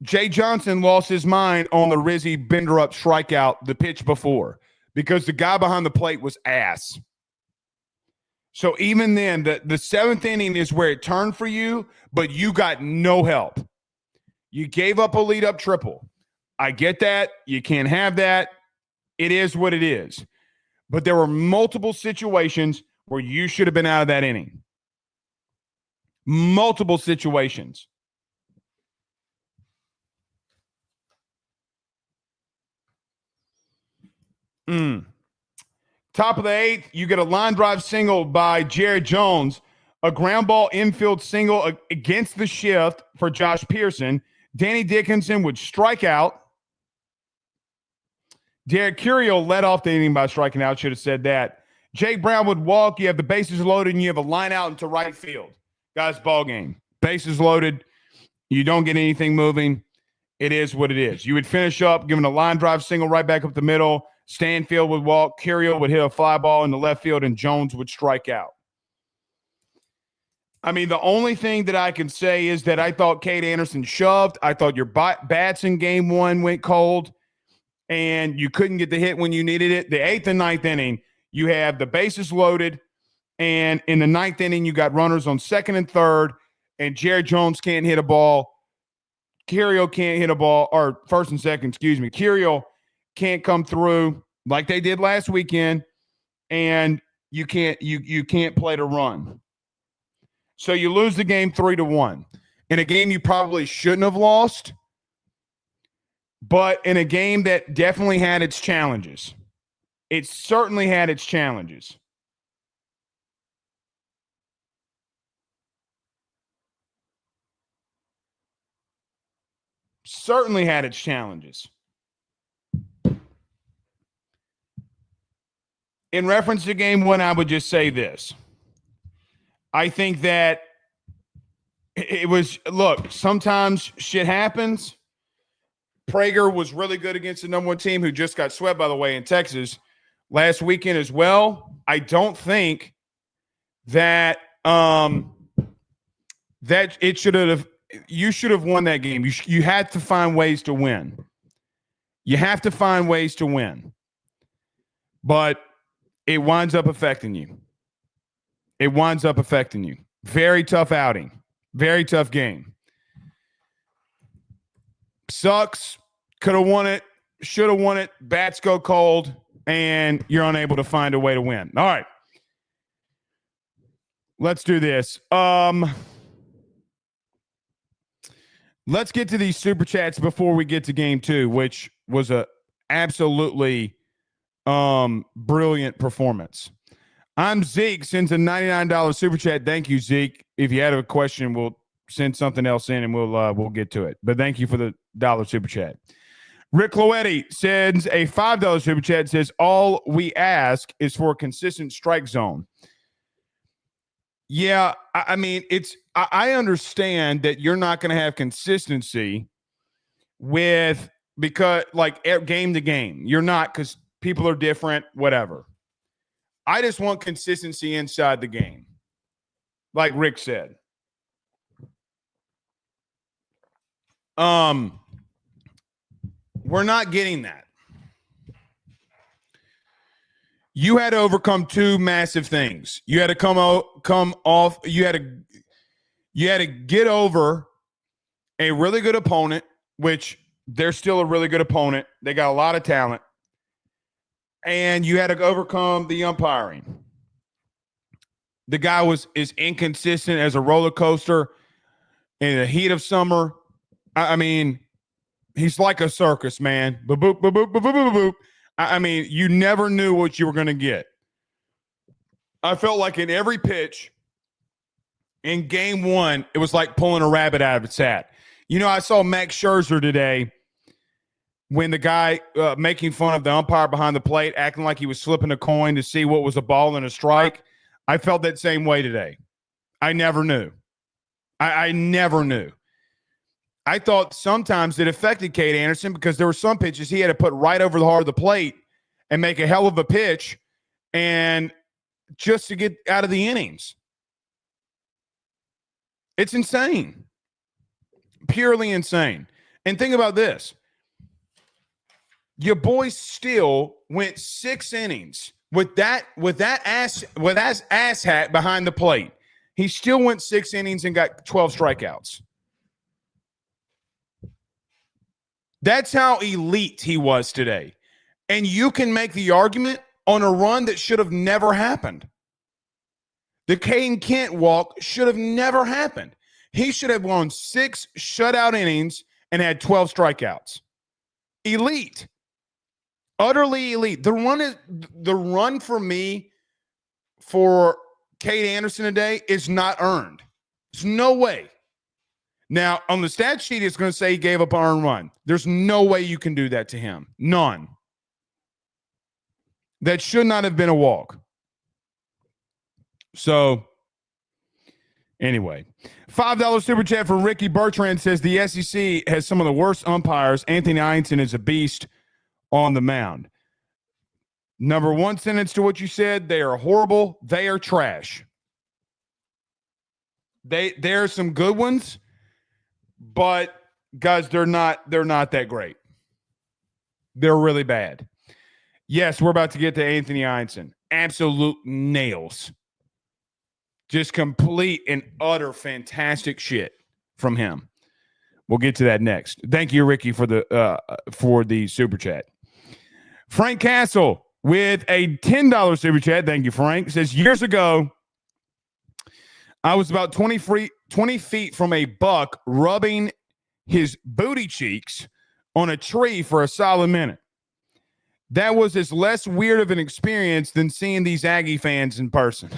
Speaker 1: Jay Johnson lost his mind on the Rizzi Bender up strikeout the pitch before because the guy behind the plate was ass. So even then, the seventh inning is where it turned for you, but you got no help. You gave up a lead-up triple. I get that. You can't have that. It is what it is. But there were multiple situations where you should have been out of that inning. Multiple situations. Top of the eighth, you get a line drive single by Jared Jones, a ground ball infield single against the shift for Josh Pearson. Danny Dickinson would strike out. Derek Curiel led off the inning by striking out. Should have said that. Jake Brown would walk. You have the bases loaded, and you have a line out into right field. Guys, ball game. Bases loaded. You don't get anything moving. It is what it is. You would finish up giving a line drive single right back up the middle. Stanfield would walk. Curiel would hit a fly ball in the left field, and Jones would strike out. I mean, the only thing that I can say is that I thought Cade Anderson shoved. I thought your bats in game one went cold, and you couldn't get the hit when you needed it. The eighth and ninth inning, you have the bases loaded, and in the ninth inning, you got runners on second and third, and Jared Jones can't hit a ball. Curiel can't hit a ball, or first and second, excuse me. Curiel can't come through like they did last weekend, and you can't play to run. So you lose the game 3-1 in a game you probably shouldn't have lost, but in a game that definitely had its challenges. It certainly had its challenges. Certainly had its challenges. In reference to game one, I would just say this. I think that it was, look, sometimes shit happens. Prager was really good against the number one team who just got swept, by the way, in Texas last weekend as well. I don't think that that it should have – you should have won that game. You had to find ways to win. You have to find ways to win. But it winds up affecting you. It winds up affecting you. Very tough outing. Very tough game. Sucks. Could have won it. Should have won it. Bats go cold, and you're unable to find a way to win. All right. Let's do this. Let's get to these super chats before we get to game two, which was a absolutely brilliant performance. I'm Zeke, sends a $99 super chat. Thank you, Zeke. If you had a question, we'll send something else in and we'll get to it. But thank you for the dollar super chat. Rick Loetti sends a $5 super chat. Says all we ask is for a consistent strike zone. Yeah, I mean, I understand that you're not going to have consistency because like game to game. You're not, because people are different, whatever. I just want consistency inside the game, like Rick said. We're not getting that. You had to overcome two massive things. You had to come off. You had to get over a really good opponent, which they're still a really good opponent. They got a lot of talent. And you had to overcome the umpiring. The guy is inconsistent as a roller coaster in the heat of summer. I mean, he's like a circus, man. Boop, boop, boop, boop, boop, boop, boop. I mean, you never knew what you were going to get. I felt like in every pitch in game one, it was like pulling a rabbit out of its hat. You know, I saw Max Scherzer today, when the guy making fun of the umpire behind the plate, acting like he was slipping a coin to see what was a ball and a strike. I felt that same way today. I never knew. I never knew. I thought sometimes it affected Cade Anderson because there were some pitches he had to put right over the heart of the plate and make a hell of a pitch and just to get out of the innings. It's insane. Purely insane. And think about this. Your boy still went 6 innings with that ass hat behind the plate. He still went 6 innings and got 12 strikeouts. That's how elite he was today. And you can make the argument on a run that should have never happened. The Caden Kent walk should have never happened. He should have won 6 shutout innings and had 12 strikeouts. Elite. Utterly elite. The run for me for Cade Anderson today is not earned. There's no way. Now, on the stat sheet, it's going to say he gave up an earned run. There's no way you can do that to him. None. That should not have been a walk. So, anyway, $5 super chat for Ricky Bertrand says the SEC has some of the worst umpires. Anthony Einstein is a beast on the mound. Number one sentence to what you said, they are horrible. They are trash. There are some good ones, but guys, they're not that great. They're really bad. Yes, we're about to get to Anthony Einstein. Absolute nails. Just complete and utter fantastic shit from him. We'll get to that next. Thank you, Ricky, for the super chat. Frank Castle with a $10 super chat. Thank you, Frank. Says, years ago, I was about 20 feet from a buck rubbing his booty cheeks on a tree for a solid minute. That was as less weird of an experience than seeing these Aggie fans in person.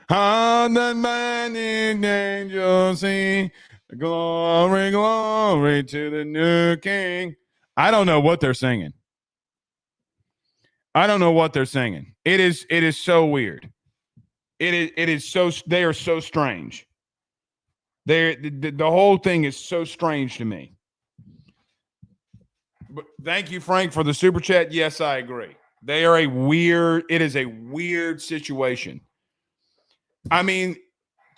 Speaker 1: On the mighty angel sing, glory, glory to the new king. I don't know what they're singing. It is so weird. It is so, they are so strange. The whole thing is so strange to me. But thank you, Frank, for the super chat. Yes, I agree. It is a weird situation. I mean,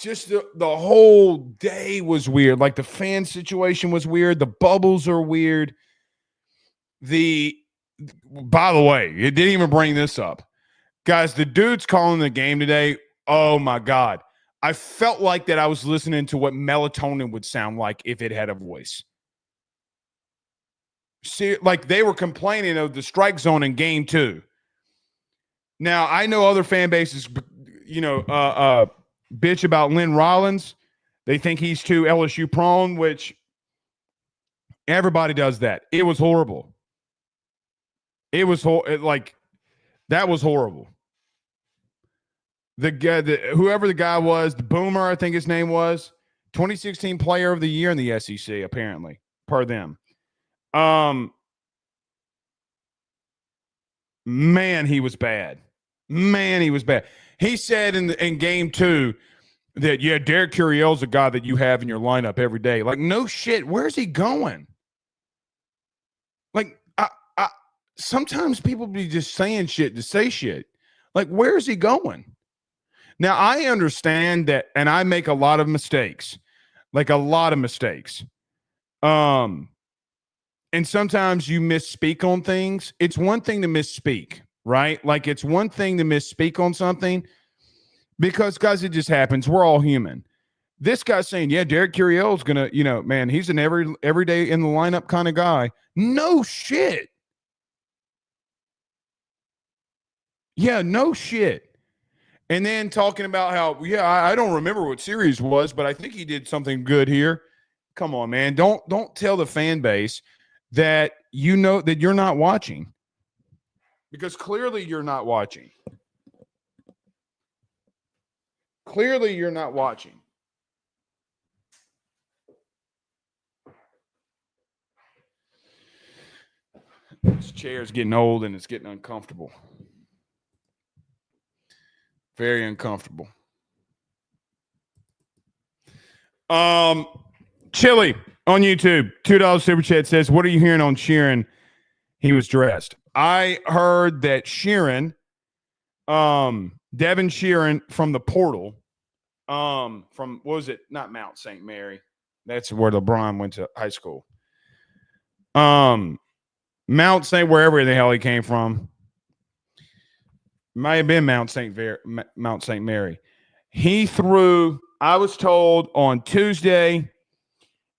Speaker 1: just the whole day was weird. Like the fan situation was weird. The bubbles are weird. By the way, it didn't even bring this up. Guys, the dudes calling the game today, oh my God. I felt like that I was listening to what melatonin would sound like if it had a voice. See, like they were complaining of the strike zone in game 2. Now, I know other fan bases, bitch about Lynn Rollins. They think he's too LSU prone, which everybody does that. It was horrible. It was that was horrible. The guy, whoever the guy was, the Boomer, I think his name was, 2016 Player of the Year in the SEC, apparently, per them. Man, he was bad. He said in game 2 that, yeah, Derek Curiel's a guy that you have in your lineup every day. Like, no shit. Where's he going? Like, sometimes people be just saying shit to say shit. Like, where's he going? Now, I understand that, and I make a lot of mistakes. Like, a lot of mistakes. And sometimes you misspeak on things. It's one thing to misspeak, right? Like, it's one thing to misspeak on something because, guys, it just happens. We're all human. This guy's saying, yeah, Derek Curiel's going to, man, he's an every day in the lineup kind of guy. No shit. Yeah, no shit. And then talking about how, yeah, I don't remember what series was, but I think he did something good here. Come on, man. Don't tell the fan base that you know that you're not watching. Because clearly you're not watching. Clearly you're not watching. chair's getting old and it's getting uncomfortable. Very uncomfortable. Chili on YouTube, $2 super chat says, what are you hearing on Sheeran? He was dressed. I heard that Sheeran, Devin Sheeran from the Portal, from, what was it? Not Mount St. Mary. That's where LeBron went to high school. Mount St. wherever the hell he came from. Might have been Mount St. Mary. He threw, I was told on Tuesday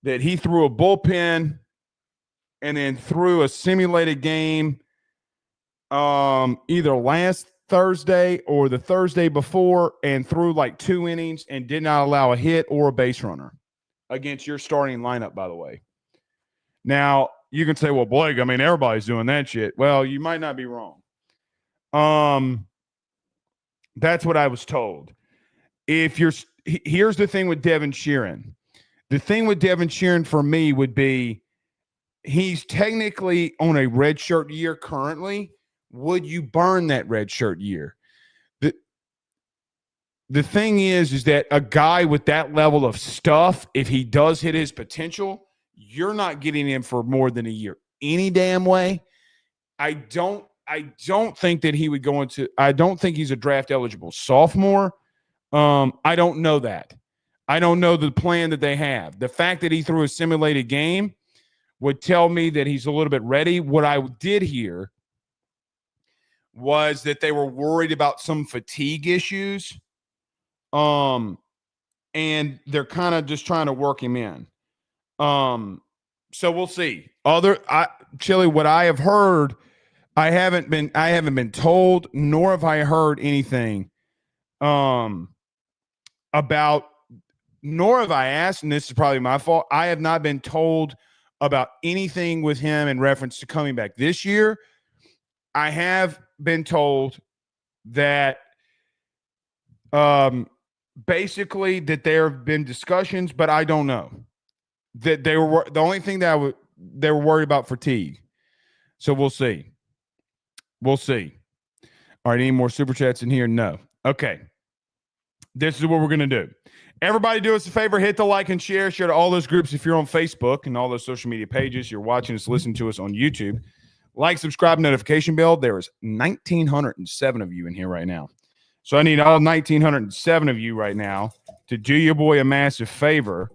Speaker 1: that he threw a bullpen and then threw a simulated game either last Thursday or the Thursday before and threw like 2 innings and did not allow a hit or a base runner against your starting lineup, by the way. Now, you can say, well, Blake, I mean, everybody's doing that shit. Well, you might not be wrong. That's what I was told. Here's the thing with Devin Sheeran. The thing with Devin Sheeran for me would be he's technically on a redshirt year currently. Would you burn that redshirt year? The thing is that a guy with that level of stuff, if he does hit his potential, you're not getting him for more than a year any damn way. I don't think that he would go into – I don't think he's a draft-eligible sophomore. I don't know that. I don't know the plan that they have. The fact that he threw a simulated game would tell me that he's a little bit ready. What I did hear was that they were worried about some fatigue issues, and they're kind of just trying to work him in. So we'll see. Chili, what I have heard – I haven't been told, nor have I heard anything about, nor have I asked, and this is probably my fault. I have not been told about anything with him in reference to coming back this year. I have been told that basically that there have been discussions, but I don't know. That they were the only thing that they were worried about fatigue. So we'll see. We'll see. All right, any more super chats in here? No. Okay. This is what we're going to do. Everybody do us a favor. Hit the like and share. Share to all those groups if you're on Facebook and all those social media pages. You're watching us, listening to us on YouTube. Like, subscribe, notification bell. There is 1,907 of you in here right now. So I need all 1,907 of you right now to do your boy a massive favor.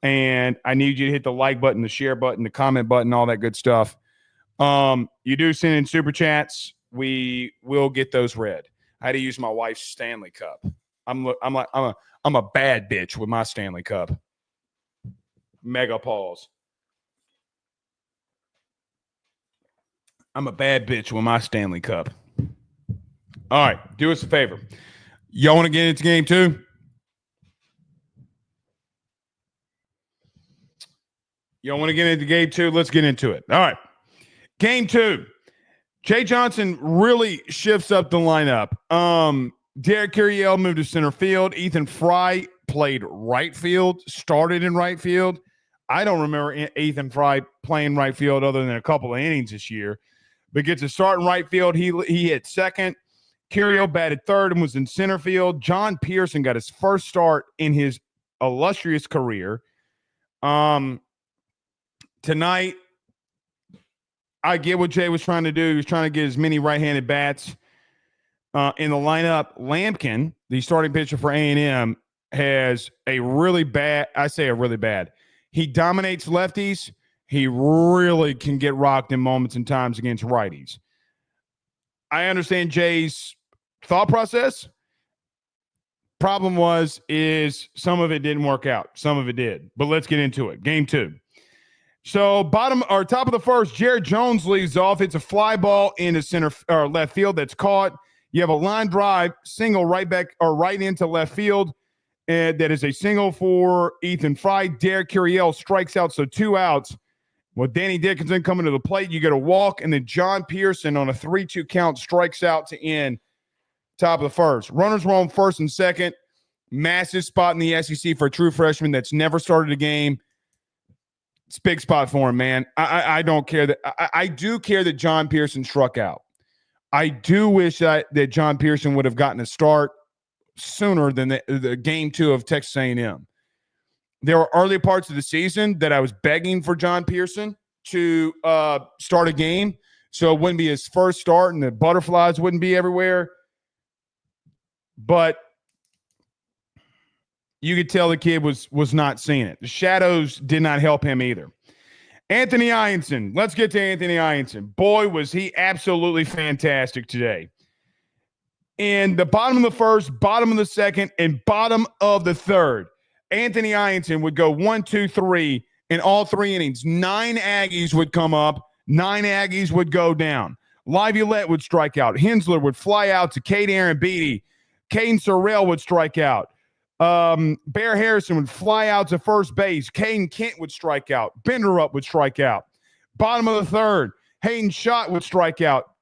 Speaker 1: And I need you to hit the like button, the share button, the comment button, all that good stuff. You do send in super chats. We will get those read. I had to use my wife's Stanley Cup. I'm a bad bitch with my Stanley Cup. Mega pause. I'm a bad bitch with my Stanley Cup. All right, do us a favor. Y'all want to get into game 2? Y'all want to get into game 2? Let's get into it. All right. Game 2. Jay Johnson really shifts up the lineup. Derek Curiel moved to center field. Ethan Fry played right field, started in right field. I don't remember Ethan Fry playing right field other than a couple of innings this year, but gets a start in right field. He hit second. Curiel batted third and was in center field. John Pearson got his first start in his illustrious career. Tonight, I get what Jay was trying to do. He was trying to get as many right-handed bats in the lineup. Lampkin, the starting pitcher for A&M, has a really bad – I say a really bad. He dominates lefties. He really can get rocked in moments and times against righties. I understand Jay's thought process. Problem is some of it didn't work out. Some of it did. But let's get into it. Game 2. So top of the first, Jared Jones leads off. It's a fly ball into center or left field that's caught. You have a line drive single right back or right into left field. And that is a single for Ethan Fry. Derek Curiel strikes out, so 2 outs. With Danny Dickinson coming to the plate, you get a walk, and then John Pearson on a 3-2 count strikes out to end top of the first. Runners were on first and second. Massive spot in the SEC for a true freshman that's never started a game. It's a big spot for him, man. I don't care that. I do care that John Pearson struck out. I do wish that John Pearson would have gotten a start sooner than the game 2 of Texas A&M. There were early parts of the season that I was begging for John Pearson to start a game so it wouldn't be his first start and the butterflies wouldn't be everywhere. But you could tell the kid was not seeing it. The shadows did not help him either. Anthony Ianson. Let's get to Anthony Ianson. Boy, was he absolutely fantastic today. In the bottom of the first, bottom of the second, and bottom of the third, Anthony Ianson would go 1, 2, 3 in all 3 innings. 9 Aggies would come up. 9 Aggies would go down. Laviolette would strike out. Hensler would fly out to Cade Aaron Beatty. Caden Sorrell would strike out. Bear Harrison would fly out to first base. Caden Kent would strike out. Benderup would strike out. Bottom of the third, Hayden Schott would strike out.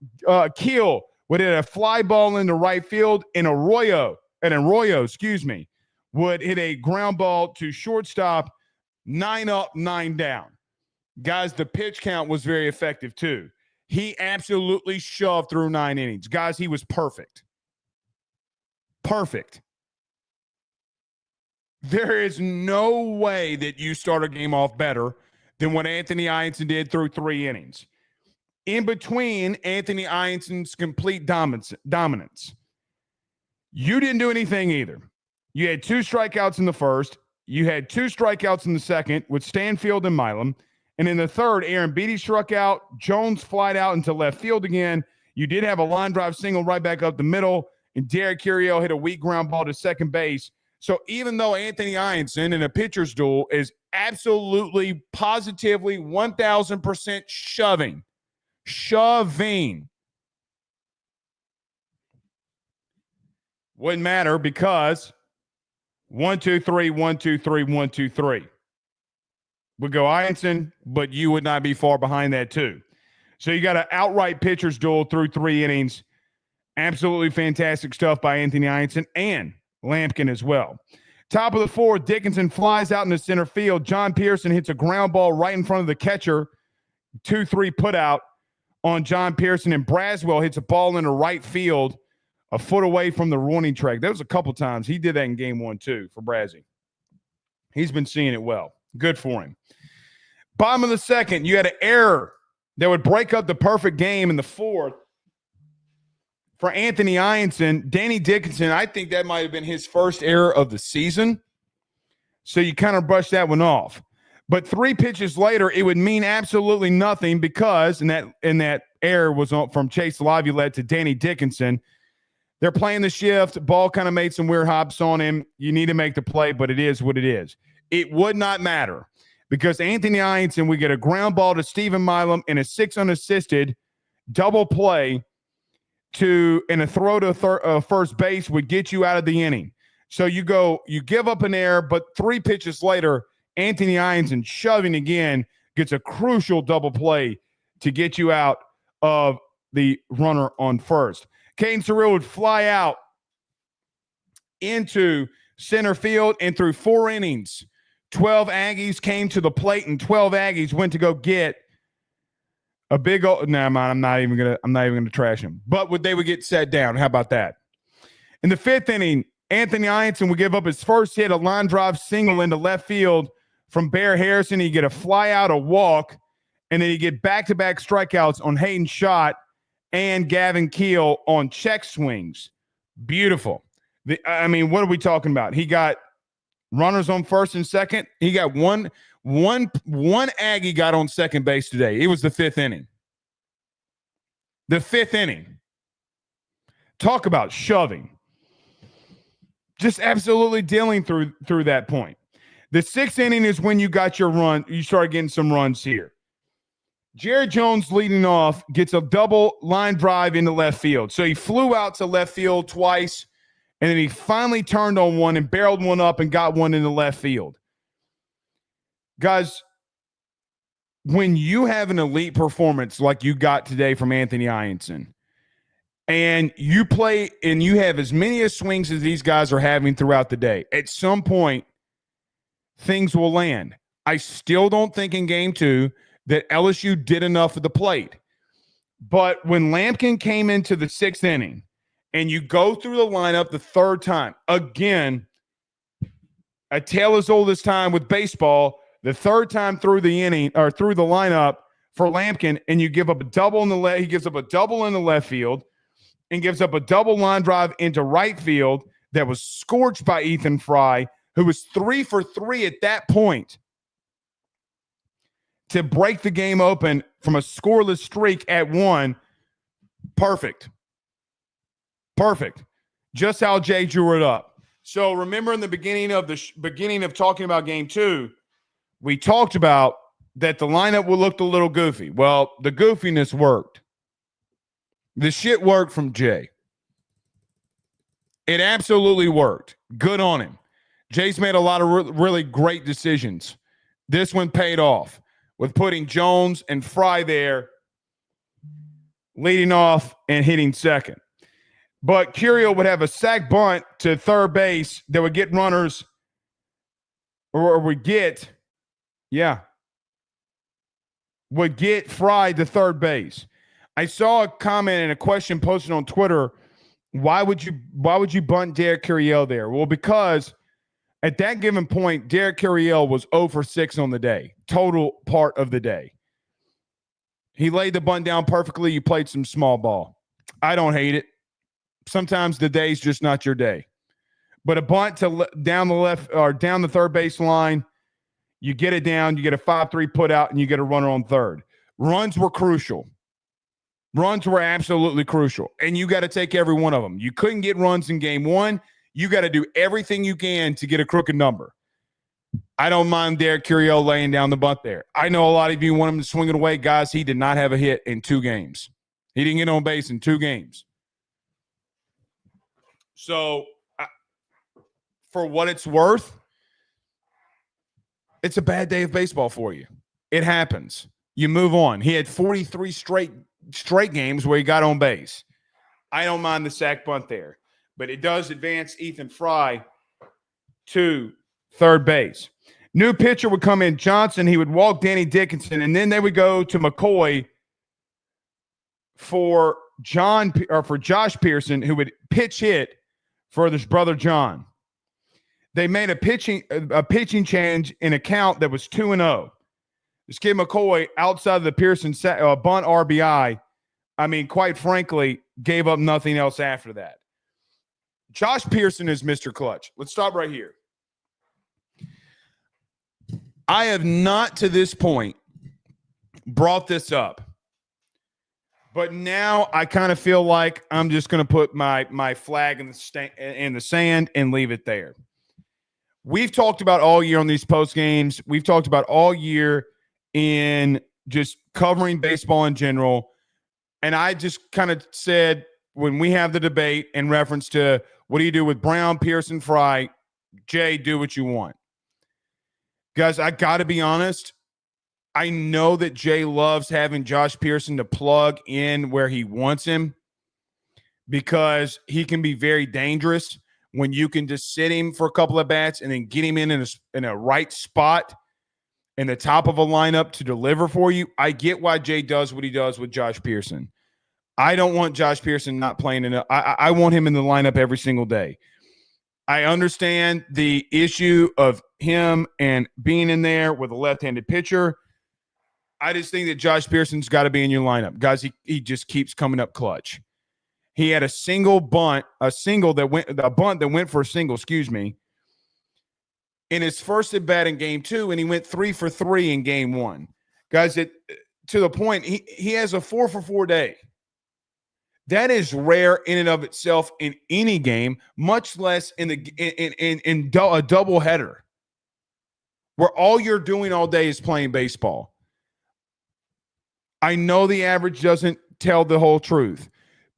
Speaker 1: Keel would hit a fly ball into right field, and Arroyo, would hit a ground ball to shortstop. 9 up, 9 down. Guys, the pitch count was very effective too. He absolutely shoved through 9 innings. Guys, he was perfect. Perfect. There is no way that you start a game off better than what Anthony Ianson did through 3 innings. In between Anthony Ianson's complete dominance, you didn't do anything either. You had 2 strikeouts in the first. You had 2 strikeouts in the second with Stanfield and Milam. And in the third, Aaron Beatty struck out. Jones flied out into left field again. You did have a line drive single right back up the middle. And Derek Curiel hit a weak ground ball to second base. So even though Anthony Ianson in a pitcher's duel is absolutely, positively, 1,000% shoving, wouldn't matter because 1, 2, 3, 1, 2, 3, 1, 2, 3 would go Ianson, but you would not be far behind that too. So you got an outright pitcher's duel through 3 innings. Absolutely fantastic stuff by Anthony Ianson and Lampkin as well. Top of the 4th, Dickinson flies out into center field. John Pearson hits a ground ball right in front of the catcher. 2-3 put out on John Pearson, and Braswell hits a ball into right field a foot away from the warning track. That was a couple times. He did that in game 1 too for Brazzy. He's been seeing it well. Good for him. Bottom of the second, you had an error that would break up the perfect game in the 4th. For Anthony Ianson, Danny Dickinson, I think that might have been his first error of the season. So you kind of brush that one off. But 3 pitches later, it would mean absolutely nothing because, and that error was from Chase Laviolette to Danny Dickinson. They're playing the shift. Ball kind of made some weird hops on him. You need to make the play, but it is what it is. It would not matter because Anthony Ianson would get a ground ball to Stephen Milam in a 6 unassisted double play and a throw to first base would get you out of the inning. So you give up an error, but 3 pitches later, Anthony Ianson shoving again gets a crucial double play to get you out of the runner on first. Caden Sorrell would fly out into center field, and through 4 innings, 12 Aggies came to the plate, and 12 Aggies went to go get a big old. Nah, man, I'm not even gonna trash him. But they would get set down. How about that? In the 5th inning, Anthony Ianson would give up his first hit, a line drive single into left field from Bear Harrison. He'd get a fly out, a walk, and then he'd get back-to-back strikeouts on Hayden Schott and Gavin Keel on check swings. Beautiful. What are we talking about? He got runners on first and second. He got one Aggie got on second base today. It was the 5th inning. The 5th inning. Talk about shoving. Just absolutely dealing through that point. The 6th inning is when you got your run. You started getting some runs here. Jared Jones leading off gets a double line drive into left field. So he flew out to left field twice, and then he finally turned on one and barreled one up and got one into left field. Guys, when you have an elite performance like you got today from Anthony Ianson, and you play and you have as many swings as these guys are having throughout the day, at some point, things will land. I still don't think in game 2 that LSU did enough at the plate. But when Lampkin came into the 6th inning and you go through the lineup the 3rd time, again, a tale as old as time with baseball, the 3rd time through the inning or through the lineup for Lampkin, and you give up a double in the left. He gives up a double in the left field and gives up a double line drive into right field that was scorched by Ethan Fry, who was 3 for 3 at that point to break the game open from a scoreless streak at 1. Perfect. Just how Jay drew it up. So remember in the beginning of talking about game 2, we talked about that the lineup looked a little goofy. Well, the goofiness worked. The shit worked from Jay. It absolutely worked. Good on him. Jay's made a lot of really great decisions. This one paid off with putting Jones and Fry there, leading off and hitting second. But Curiel would have a sac bunt to third base that would get runners would get Fry to third base. I saw a comment and a question posted on Twitter. Why would you bunt Derek Curiel there? Well, because at that given point, Derek Curiel was 0 for 6 on the day, total part of the day. He laid the bunt down perfectly. You played some small ball. I don't hate it. Sometimes the day's just not your day. But a bunt to down the left or down the third base line, you get it down, you get a 5-3 put out, and you get a runner on third. Runs were crucial. Runs were absolutely crucial, and you got to take every one of them. You couldn't get runs in game 1. You got to do everything you can to get a crooked number. I don't mind Derek Curiel laying down the bunt there. I know a lot of you want him to swing it away. Guys, he did not have a hit in 2 games. He didn't get on base in 2 games. So, for what it's worth, it's a bad day of baseball for you. It happens. You move on. He had 43 straight games where he got on base. I don't mind the sac bunt there, but it does advance Ethan Fry to third base. New pitcher would come in, Johnson. He would walk Danny Dickinson, and then they would go to McCoy for Josh Pearson, who would pitch hit for his brother John. They made a pitching change in a count that was 2-0. This kid McCoy, outside of the Pearson bunt RBI, I mean, quite frankly, gave up nothing else after that. Josh Pearson is Mr. Clutch. Let's stop right here. I have not to this point brought this up, but now I kind of feel like I'm just going to put my flag in the sand and leave it there. We've talked about all year on these post games. We've talked about all year in just covering baseball in general. And I just kind of said, when we have the debate in reference to what do you do with Brown, Pearson, Fry, Jay, do what you want. Guys, I got to be honest. I know that Jay loves having Josh Pearson to plug in where he wants him because he can be very dangerous when you can just sit him for a couple of bats and then get him in a right spot in the top of a lineup to deliver for you. I get why Jay does what he does with Josh Pearson. I don't want Josh Pearson not playing enough. I want him in the lineup every single day. I understand the issue of him and being in there with a left-handed pitcher. I just think that Josh Pearson's got to be in your lineup. Guys, he just keeps coming up clutch. He had a bunt that went for a single, in his first at bat in game 2, and he went 3 for 3 in game 1. Guys, to the point, he has a 4 for 4 day. That is rare in and of itself in any game, much less in a double header, where all you're doing all day is playing baseball. I know the average doesn't tell the whole truth,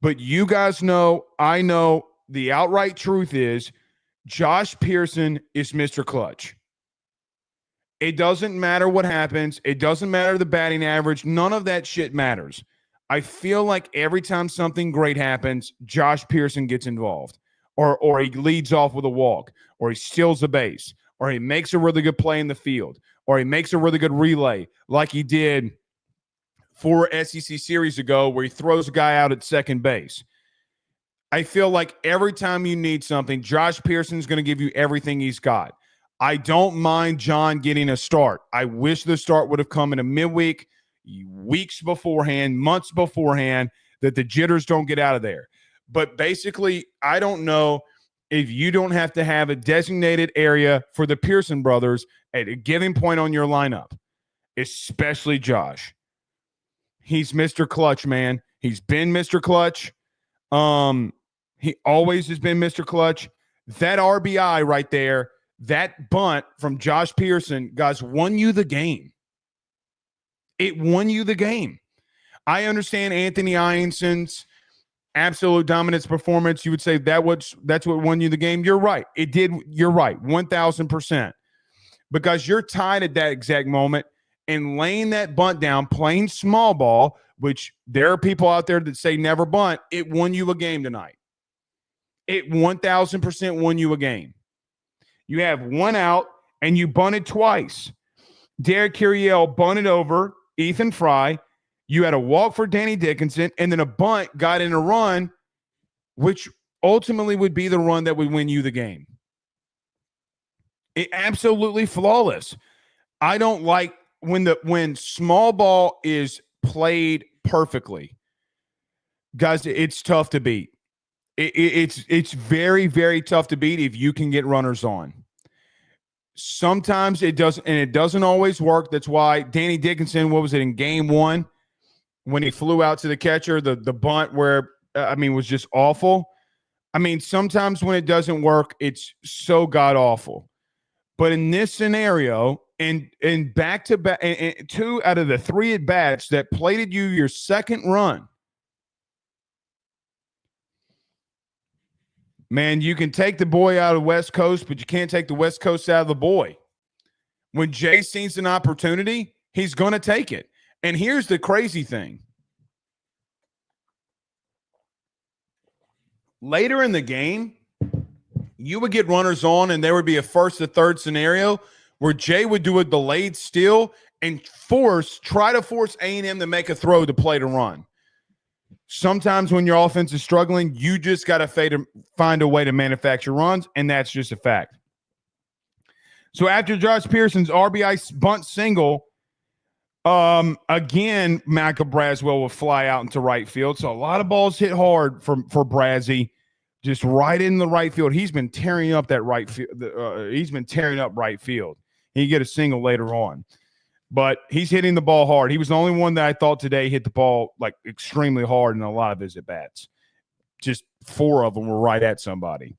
Speaker 1: but you guys know, I know the outright truth is Josh Pearson is Mr. Clutch. It doesn't matter what happens. It doesn't matter the batting average. None of that shit matters. I feel like every time something great happens, Josh Pearson gets involved, or he leads off with a walk, or he steals a base, or he makes a really good play in the field, or he makes a really good relay like he did 4 SEC series ago where he throws a guy out at second base. I feel like every time you need something, Josh Pearson's going to give you everything he's got. I don't mind John getting a start. I wish the start would have come in a midweek, weeks beforehand, months beforehand, that the jitters don't get out of there. But basically, I don't know if you don't have to have a designated area for the Pearson brothers at a given point on your lineup, especially Josh. He's Mr. Clutch, man. He's been Mr. Clutch. He always has been Mr. Clutch. That RBI right there, that bunt from Josh Pearson, guys, won you the game. It won you the game. I understand Anthony Ionson's absolute dominance performance. You would say that's what won you the game. You're right. It did. You're right. 1,000%. Because you're tied at that exact moment and laying that bunt down, playing small ball, which there are people out there that say never bunt. It won you a game tonight. It 1,000% won you a game. You have one out and you bunted twice. Derek Curiel bunted over Ethan Fry. You had a walk for Danny Dickinson, and then a bunt got in a run, which ultimately would be the run that would win you the game. It absolutely flawless. I don't like when small ball is played perfectly. Guys, it's tough to beat. It's very, very tough to beat if you can get runners on. Sometimes it doesn't, and it doesn't always work. That's why Danny Dickinson, what was it, in game 1 when he flew out to the catcher, the bunt where, was just awful. Sometimes when it doesn't work, it's so god-awful. But in this scenario, and back-to-back, and 2 out of the 3 at-bats that plated you your second run, man, you can take the boy out of the West Coast, but you can't take the West Coast out of the boy. When Jay sees an opportunity, he's going to take it. And here's the crazy thing. Later in the game, you would get runners on, and there would be a first to third scenario where Jay would do a delayed steal and try to force A&M to make a throw to play to run. Sometimes when your offense is struggling, you just got to find a way to manufacture runs, and that's just a fact. So after Josh Pearson's RBI bunt single, again, Micah Braswell will fly out into right field. So a lot of balls hit hard for Brazzy, just right in the right field. He's been tearing up that right field. He's been tearing up right field. He can get a single later on. But he's hitting the ball hard. He was the only one that I thought today hit the ball like extremely hard in a lot of his at-bats. Just 4 of them were right at somebody.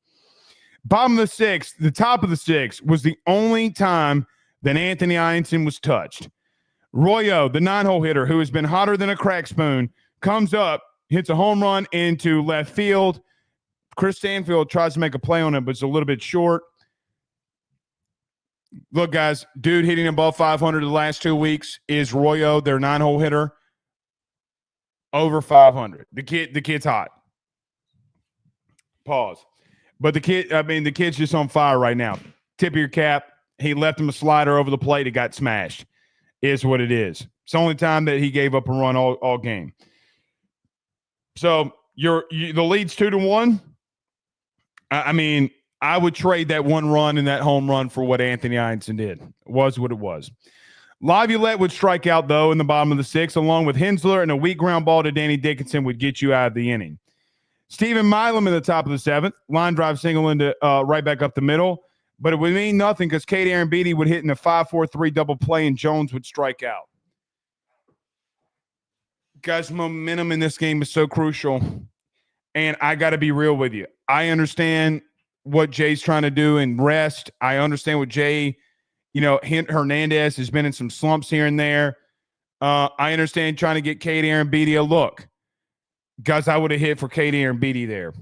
Speaker 1: Bottom of the 6th, the top of the 6th was the only time that Anthony Ionson was touched. Royo, the 9-hole hitter, who has been hotter than a crack spoon, comes up, hits a home run into left field. Chris Stanfield tries to make a play on it, but it's a little bit short. Look, guys, dude hitting above 500 the last 2 weeks is Royo, their 9-hole hitter, over 500. The kid's hot. Pause. But the kid's just on fire right now. Tip of your cap. He left him a slider over the plate. It got smashed. Is what it is. It's the only time that he gave up a run all game. So the lead's 2-1. I would trade that 1 run and that home run for what Anthony Ionson did. It was what it was. Laviolette would strike out, though, in the bottom of the 6th, along with Hensler, and a weak ground ball to Danny Dickinson would get you out of the inning. Stephen Milam in the top of the 7th. Line drive single into right back up the middle. But it would mean nothing because Kate Aaron-Beatty would hit in a 5-4-3 double play, and Jones would strike out. Guys, momentum in this game is so crucial. And I got to be real with you. I understand what Jay's trying to do and rest. I understand what Jay, Hernandez has been in some slumps here and there. I understand trying to get Kate Aaron-Beatty a look. Guys, I would have hit for Kate Aaron-Beatty there.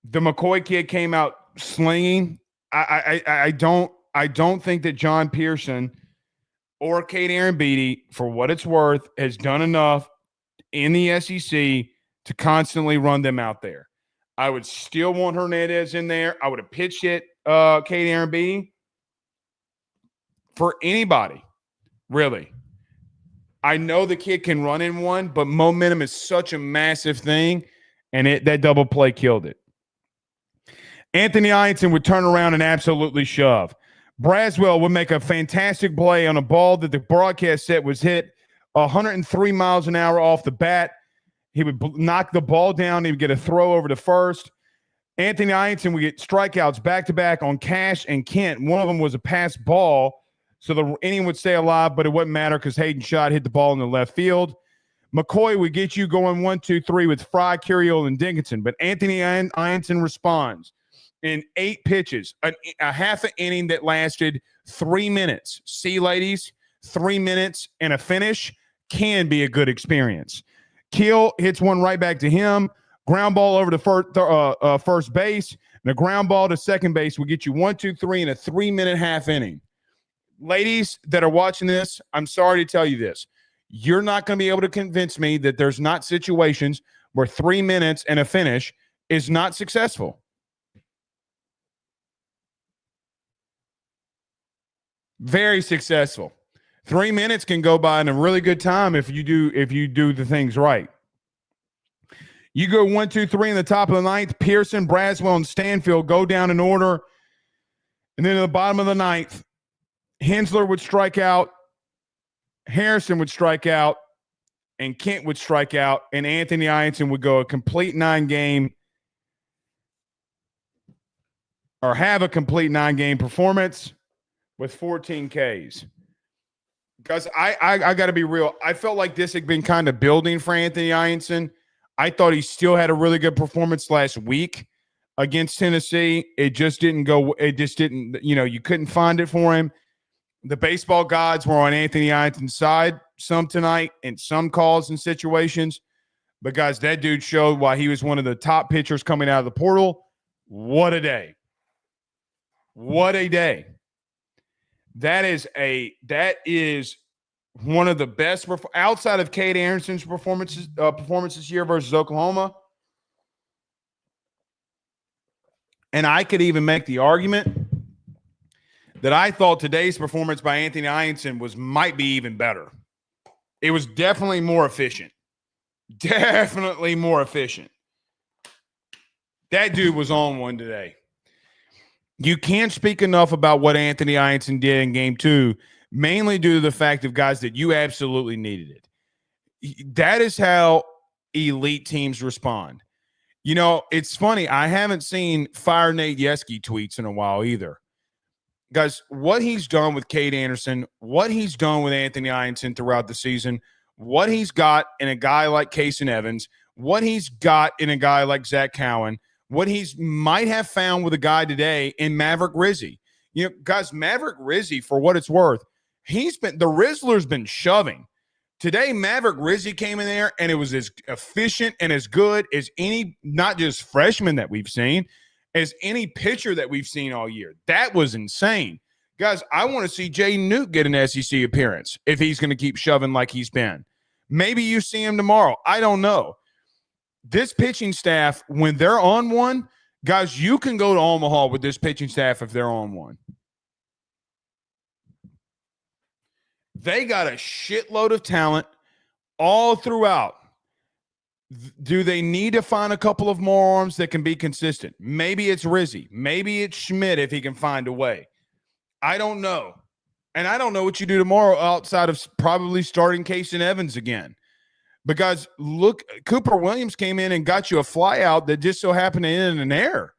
Speaker 1: The McCoy kid came out slinging. I don't think that John Pearson or Kate Aaron-Beatty, for what it's worth, has done enough in the SEC to constantly run them out there. I would still want Hernandez in there. I would have pitched it, Kate Aaron-Beatty. for anybody, really. I know the kid can run in one, but momentum is such a massive thing, and that double play killed it. Anthony Ianson would turn around and absolutely shove. Braswell would make a fantastic play on a ball that the broadcast said was hit 103 miles an hour off the bat. He would knock the ball down. He would get a throw over to first. Anthony Ianson would get strikeouts back-to-back on Cash and Kent. One of them was a pass ball, so the inning would stay alive, but it wouldn't matter because Hayden Schott hit the ball in the left field. McCoy would get you going 1-2-3 with Fry, Curiel, and Dickinson, but Anthony Ianson responds in 8 pitches, a half an inning that lasted 3 minutes. See, ladies, 3 minutes and a finish can be a good experience. Keel hits one right back to him. Ground ball over to first base. And a ground ball to second base will get you 1-2-3 in a 3-minute half inning. Ladies that are watching this, I'm sorry to tell you this. You're not going to be able to convince me that there's not situations where 3 minutes and a finish is not successful. Very successful. 3 minutes can go by in a really good time if you do the things right. You go 1-2-3 in the top of the ninth. Pearson, Braswell, and Stanfield go down in order. And then at the bottom of the ninth, Hensler would strike out, Harrison would strike out, and Kent would strike out, and Anthony Ianson would go a complete 9-game or have a complete 9-game performance with 14 Ks. Because I got to be real. I felt like this had been kind of building for Anthony Ianson. I thought he still had a really good performance last week against Tennessee. It just didn't go. It just didn't, you couldn't find it for him. The baseball gods were on Anthony Ianson's side some tonight in some calls and situations. But, guys, that dude showed why he was one of the top pitchers coming out of the portal. What a day. What a day. That is one of the best outside of Cade Anderson's performance this year versus Oklahoma. And I could even make the argument that I thought today's performance by Anthony Ianson might be even better. It was definitely more efficient. Definitely more efficient. That dude was on one today. You can't speak enough about what Anthony Ianson did in game 2, mainly due to the fact of, guys, that you absolutely needed it. That is how elite teams respond. It's funny. I haven't seen Fire Nate Yeski tweets in a while either. Guys, what he's done with Cade Anderson, what he's done with Anthony Ianson throughout the season, what he's got in a guy like Kason Evans, what he's got in a guy like Zach Cowan, what he's might have found with a guy today in Maverick Rizzi. Guys, Maverick Rizzi, for what it's worth, the Rizzler's been shoving. Today, Maverick Rizzi came in there, and it was as efficient and as good as any, not just freshman that we've seen, as any pitcher that we've seen all year. That was insane. Guys, I want to see Jay Newt get an SEC appearance if he's going to keep shoving like he's been. Maybe you see him tomorrow. I don't know. This pitching staff, when they're on one, guys, you can go to Omaha with this pitching staff if they're on one. They got a shitload of talent all throughout. Do they need to find a couple of more arms that can be consistent? Maybe it's Rizzi. Maybe it's Schmidt if he can find a way. I don't know. And I don't know what you do tomorrow outside of probably starting Kason Evans again. Because, look, Cooper Williams came in and got you a fly out that just so happened to end in an error.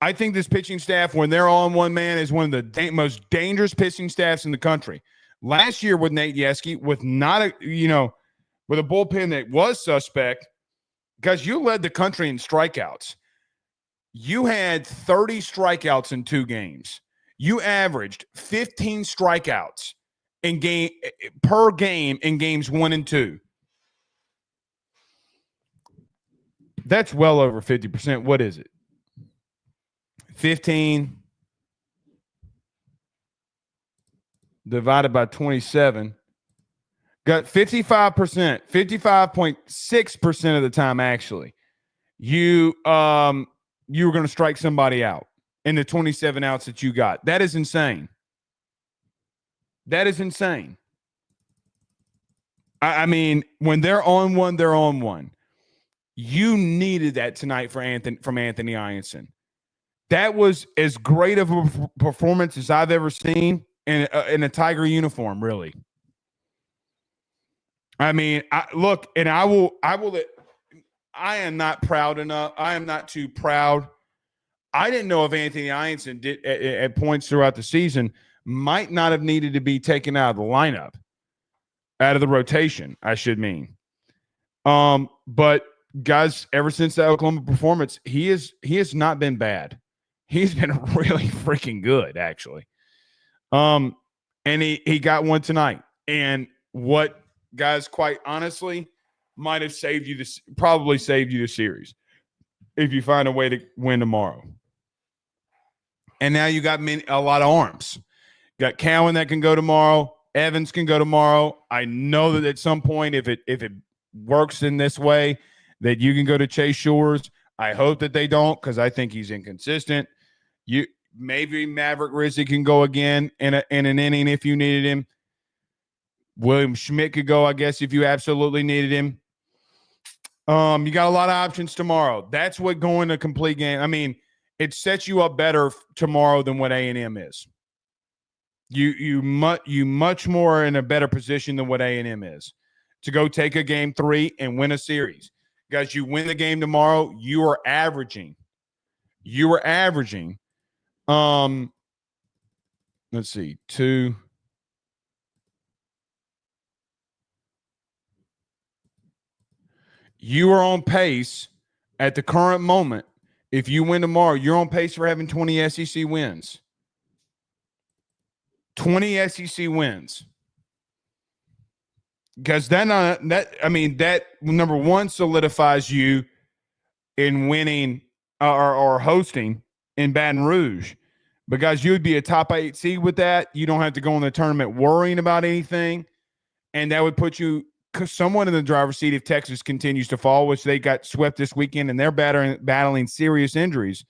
Speaker 1: I think this pitching staff, when they're on one man, is one of the most dangerous pitching staffs in the country. Last year with Nate Yeski, with with a bullpen that was suspect, because you led the country in strikeouts. You had 30 strikeouts in 2 games. You averaged 15 strikeouts per game in games 1 and 2. That's well over 50%. What is it? 15 divided by 27. Got 55%, 55.6% of the time, actually. You were going to strike somebody out in the 27 outs that you got. That is insane. That is insane. I mean, when they're on one, they're on one. You needed that tonight from Anthony Ianson. That was as great of a performance as I've ever seen in a Tiger uniform, really. I mean, I am not proud enough. I am not too proud. I didn't know if Anthony Ianson did at points throughout the season might not have needed to be taken out of the lineup, out of the rotation, I should mean. But guys, ever since that Oklahoma performance, he has not been bad. He's been really freaking good, actually. And he got one tonight. And what, guys, quite honestly, might have probably saved you the series if you find a way to win tomorrow. And now you got a lot of arms. You got Cowan that can go tomorrow. Evans can go tomorrow. I know that at some point, if it works in this way, that you can go to Chase Shores. I hope that they don't, because I think he's inconsistent. Maybe Maverick Rizzi can go again in an inning if you needed him. William Schmidt could go, I guess, if you absolutely needed him. You got a lot of options tomorrow. That's what going to complete game. I mean, it sets you up better tomorrow than what A&M is. You much more in a better position than what A&M is to go take a game 3 and win a series. Guys, you win the game tomorrow, you are averaging. Let's see, 2. You are on pace at the current moment. If you win tomorrow, you're on pace for having 20 SEC wins. 20 SEC wins. Because that number one solidifies you in winning or hosting in Baton Rouge. Because you would be a top 8 seed with that. You don't have to go in the tournament worrying about anything. And that would put you somewhat in the driver's seat if Texas continues to fall, which they got swept this weekend, and they're battling serious injuries.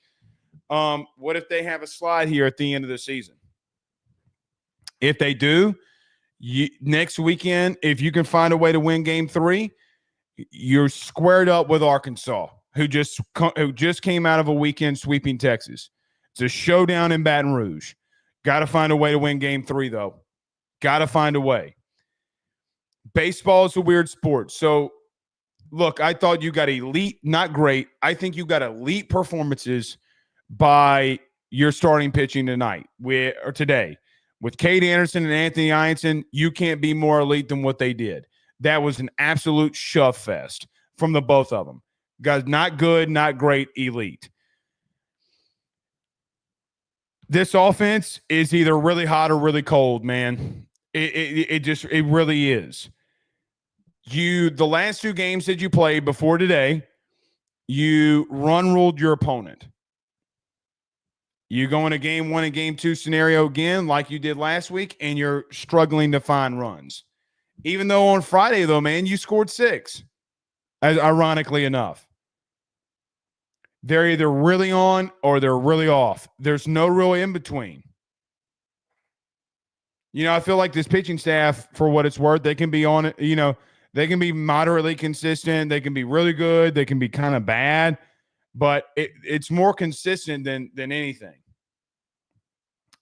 Speaker 1: What if they have a slide here at the end of the season? If they do, next weekend, if you can find a way to win game 3, you're squared up with Arkansas, who just came out of a weekend sweeping Texas. It's a showdown in Baton Rouge. Got to find a way to win game 3, though. Got to find a way. Baseball is a weird sport. So, look, I thought you got elite, not great. I think you got elite performances by your starting pitching today. With Cade Anderson and Anthony Ianson, you can't be more elite than what they did. That was an absolute shove fest from the both of them. Guys, not good, not great, elite. This offense is either really hot or really cold, man. It really is. The last 2 games that you played before today, you run ruled your opponent. You go in a game 1 and game 2 scenario again, like you did last week, and you're struggling to find runs. Even though on Friday, though, man, you scored 6, ironically enough. They're either really on or they're really off. There's no real in between. I feel like this pitching staff, for what it's worth, they can be on it. They can be moderately consistent. They can be really good. They can be kind of bad, but it's more consistent than anything.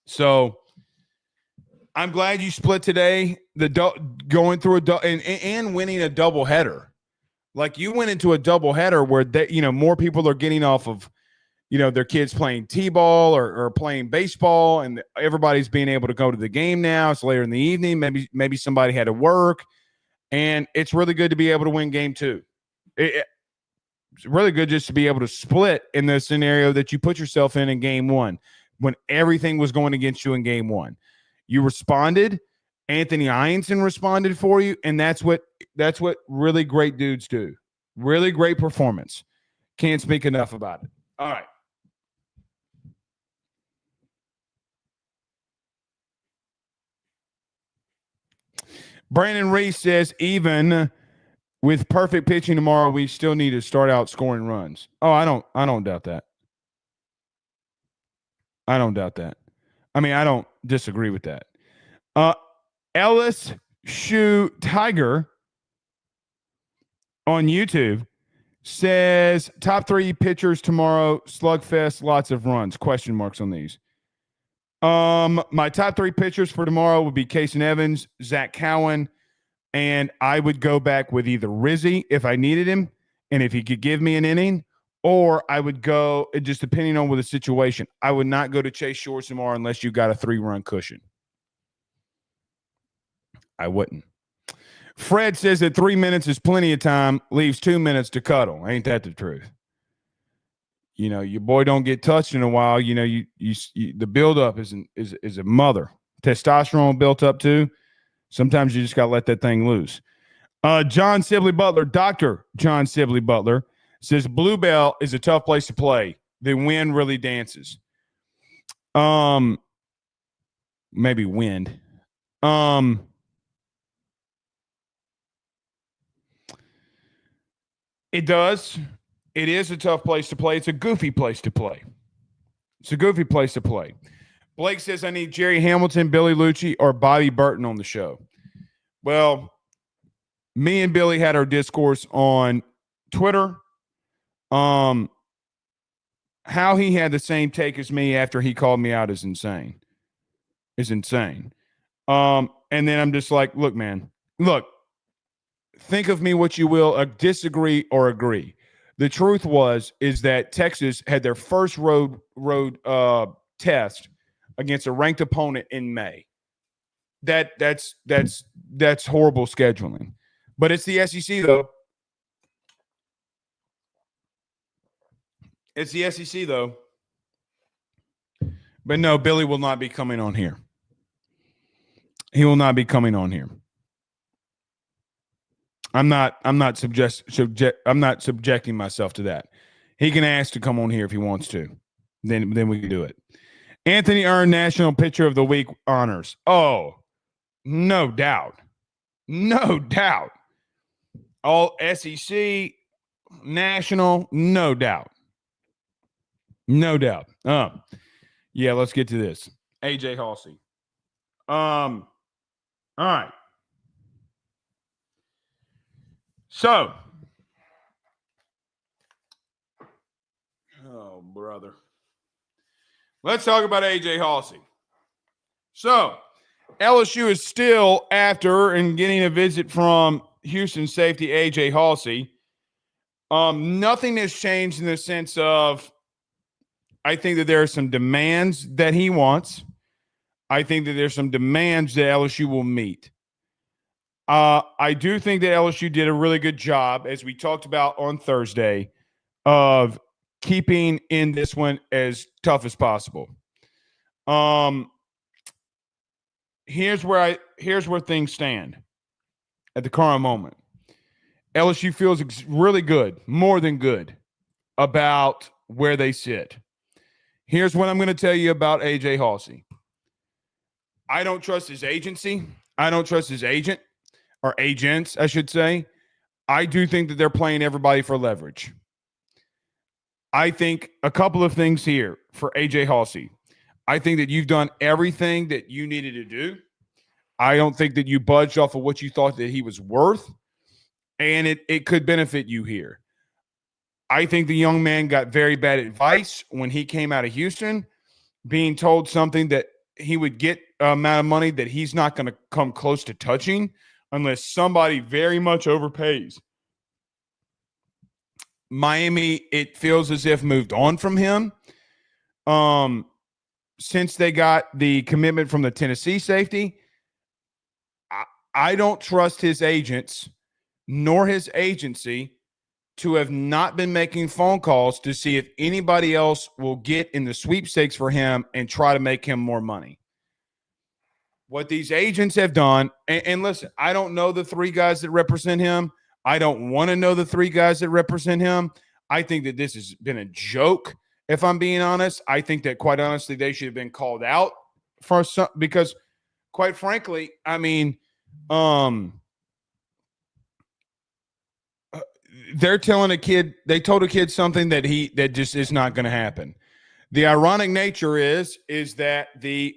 Speaker 1: So I'm glad you split today. Going through and winning a doubleheader. Like, you went into a doubleheader where more people are getting off of, their kids playing t-ball or playing baseball, and everybody's being able to go to the game now. It's later in the evening. Maybe somebody had to work, and it's really good to be able to win game 2. It's really good just to be able to split in the scenario that you put yourself in game 1 when everything was going against you in game 1. You responded. Anthony Ianson responded for you, and that's what really great dudes do. Really great performance. Can't speak enough about it. All right. Brandon Reese says, even with perfect pitching tomorrow, we still need to start out scoring runs. Oh, I don't doubt that. I don't doubt that. I mean, I don't disagree with that. LSU Tiger on YouTube says top 3 pitchers tomorrow, slugfest, lots of runs. Question marks on these. My top 3 pitchers for tomorrow would be Casey Evans, Zach Cowan, and I would go back with either Rizzy if I needed him, and if he could give me an inning, or I would go, just depending on with the situation, I would not go to Chase Shores tomorrow unless you got a 3-run cushion. I wouldn't. Fred says that 3 minutes is plenty of time, leaves 2 minutes to cuddle. Ain't that the truth? You know, your boy don't get touched in a while. You know, you the buildup is a mother. Testosterone built up too. Sometimes you just got to let that thing loose. John Sibley Butler, Dr. John Sibley Butler, says Bluebell is a tough place to play. The wind really dances. Maybe wind. It does. It is a tough place to play. It's a goofy place to play. It's a goofy place to play. Blake says, I need Jerry Hamilton, Billy Lucci, or Bobby Burton on the show. Well, me and Billy had our discourse on Twitter. How he had the same take as me after he called me out is insane. And then I'm just like, look, man, think of me what you will, disagree or agree. The truth is that Texas had their first road test against a ranked opponent in May. That's horrible scheduling. But it's the SEC though. It's the SEC though. But no, Billy will not be coming on here. He will not be coming on here. I'm not subjecting myself to that. He can ask to come on here if he wants to. Then we can do it. Anthony earned National Pitcher of the Week honors. Oh, no doubt. No doubt. All SEC, national, no doubt. No doubt. Yeah, let's get to this. AJ Halsey. All right. So, oh, brother. Let's talk about A.J. Halsey. So, LSU is still after and getting a visit from Houston safety A.J. Halsey. Nothing has changed in the sense of I think that there are some demands that he wants. I think that there's some demands that LSU will meet. I do think that LSU did a really good job, as we talked about on Thursday, of keeping in this one as tough as possible. Here's where things stand at the current moment. LSU feels really good, more than good, about where they sit. Here's what I'm going to tell you about A.J. Halsey. I don't trust his agency. I don't trust his agent. Or agents, I should say. I do think that they're playing everybody for leverage. I think a couple of things here for A.J. Halsey. I think that you've done everything that you needed to do. I don't think that you budged off of what you thought that he was worth, and it could benefit you here. I think the young man got very bad advice when he came out of Houston, being told something that he would get an amount of money that he's not going to come close to touching unless somebody very much overpays. Miami, it feels as if moved on from him. Since they got the commitment from the Tennessee safety, I don't trust his agents nor his agency to have not been making phone calls to see if anybody else will get in the sweepstakes for him and try to make him more money. What these agents have done, and listen, I don't know the 3 guys that represent him. I don't want to know the 3 guys that represent him. I think that this has been a joke, if I'm being honest. I think that, quite honestly, they should have been called out for some, because, quite frankly, I mean, they're telling a kid, they told a kid something that just is not going to happen. The ironic nature is that the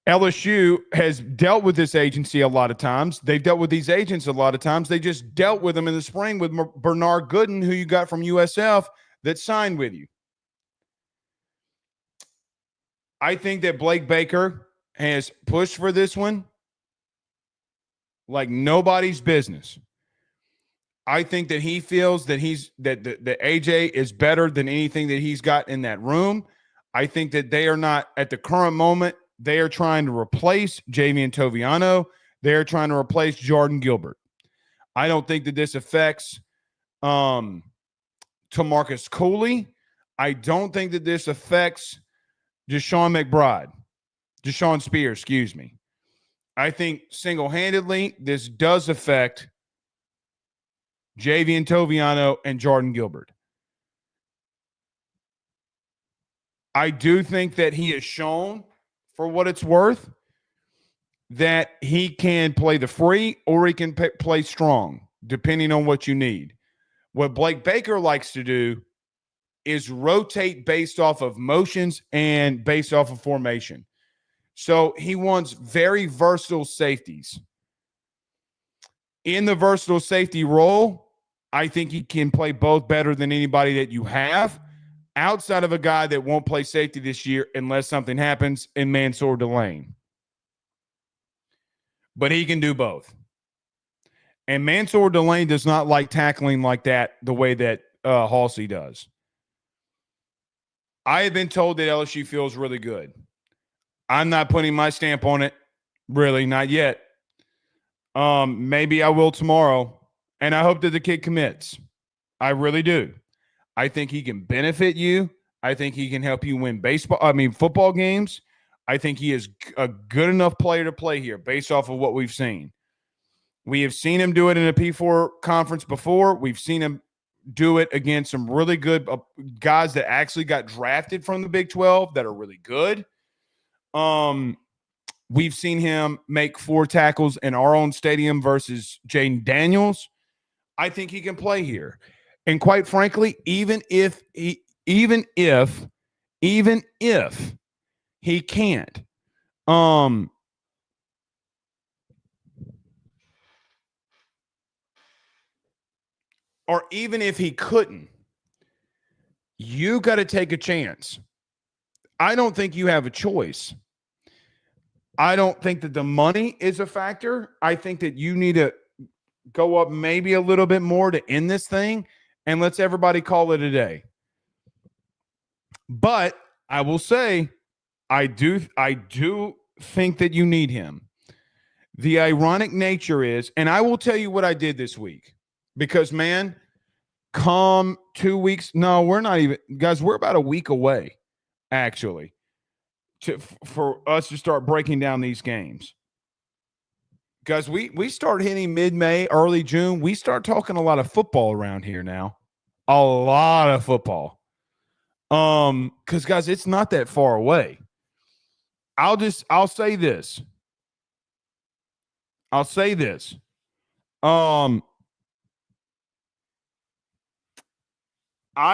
Speaker 1: LSU has dealt with this agency a lot of times. They've dealt with these agents a lot of times. They just dealt with them in the spring with Bernard Gooden, who you got from USF, that signed with you. I think that Blake Baker has pushed for this one like nobody's business. I think that he feels that that AJ is better than anything that he's got in that room. I think that they are not at the current moment. They are trying to replace Javian Toviano. They are trying to replace Jordan Gilbert. I don't think that this affects Tamarcus Cooley. I don't think that this affects Deshaun Spears, excuse me. I think single-handedly this does affect Javian Toviano and Jordan Gilbert. I do think that he has shown, for what it's worth, that he can play the free or he can play strong, depending on what you need. What Blake Baker likes to do is rotate based off of motions and based off of formation. So he wants very versatile safeties. In the versatile safety role, I think he can play both better than anybody that you have, outside of a guy that won't play safety this year unless something happens in Mansour Delane. But he can do both. And Mansour Delane does not like tackling like that the way that Halsey does. I have been told that LSU feels really good. I'm not putting my stamp on it, really, not yet. Maybe I will tomorrow, and I hope that the kid commits. I really do. I think he can benefit you. I think he can help you win football games. I think he is a good enough player to play here based off of what we've seen. We have seen him do it in a P4 conference before. We've seen him do it against some really good guys that actually got drafted from the Big 12 that are really good. We've seen him make 4 tackles in our own stadium versus Jaden Daniels. I think he can play here. And quite frankly, even if he can't, or even if he couldn't, you got to take a chance. I don't think you have a choice. I don't think that the money is a factor. I think that you need to go up maybe a little bit more to end this thing, and let's everybody call it a day. But I will say, I do think that you need him. The ironic nature is, and I will tell you what I did this week, because, man, come 2 weeks. No, we're not even, guys, we're about a week away, actually, for us to start breaking down these games. Guys, we start hitting mid-May, early June. We start talking a lot of football around here now. A lot of football. Because, guys, it's not that far away. I'll say this. I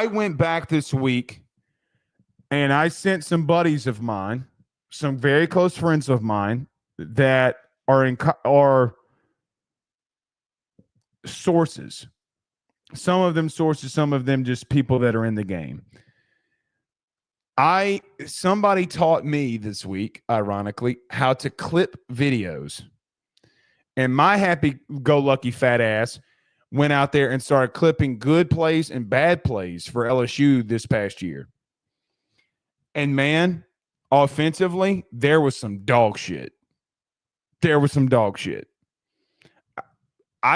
Speaker 1: went back this week and I sent some buddies of mine, some very close friends of mine that are sources. Some of them sources, some of them just people that are in the game. Somebody taught me this week, ironically, how to clip videos. And my happy-go-lucky fat ass went out there and started clipping good plays and bad plays for LSU this past year. And, man, offensively, there was some dog shit. I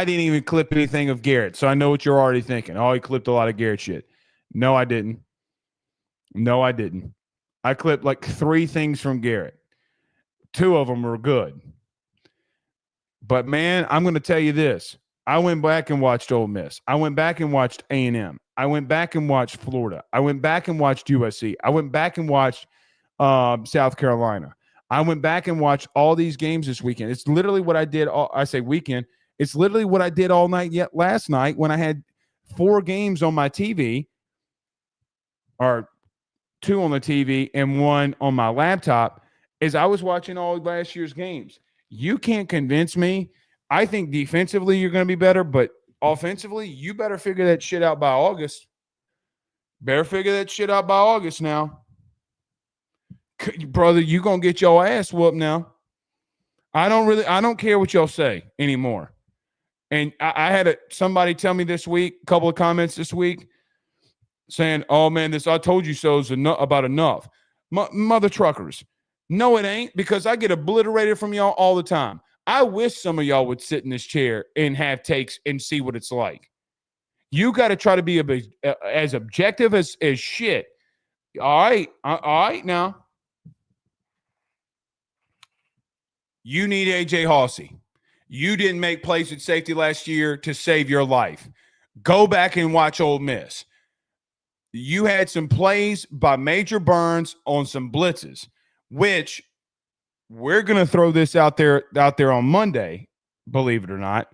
Speaker 1: didn't even clip anything of Garrett, so I know what you're already thinking. Oh, he clipped a lot of Garrett shit. No, I didn't. I clipped like 3 things from Garrett. 2 of them were good. But, man, I'm going to tell you this. I went back and watched Ole Miss. I went back and watched A&M. I went back and watched Florida. I went back and watched USC. I went back and watched South Carolina. I went back and watched all these games this weekend. It's literally what I did. It's literally what I did all night last night when I had 4 games on my TV, or 2 on the TV and 1 on my laptop. is I was watching all last year's games. You can't convince me. I think defensively you're going to be better, but offensively, you better figure that shit out by August. Better figure that shit out by August now. Brother, you going to get your ass whooped now. I don't care what y'all say anymore. And I had somebody tell me this week, a couple of comments this week, saying, oh, man, this I told you so is about enough. Mother truckers. No, it ain't, because I get obliterated from y'all all the time. I wish some of y'all would sit in this chair and have takes and see what it's like. You got to try to be as objective as shit. All right now. You need A.J. Hawsey. You didn't make plays at safety last year to save your life. Go back and watch Ole Miss. You had some plays by Major Burns on some blitzes, which we're going to throw this out there on Monday, believe it or not.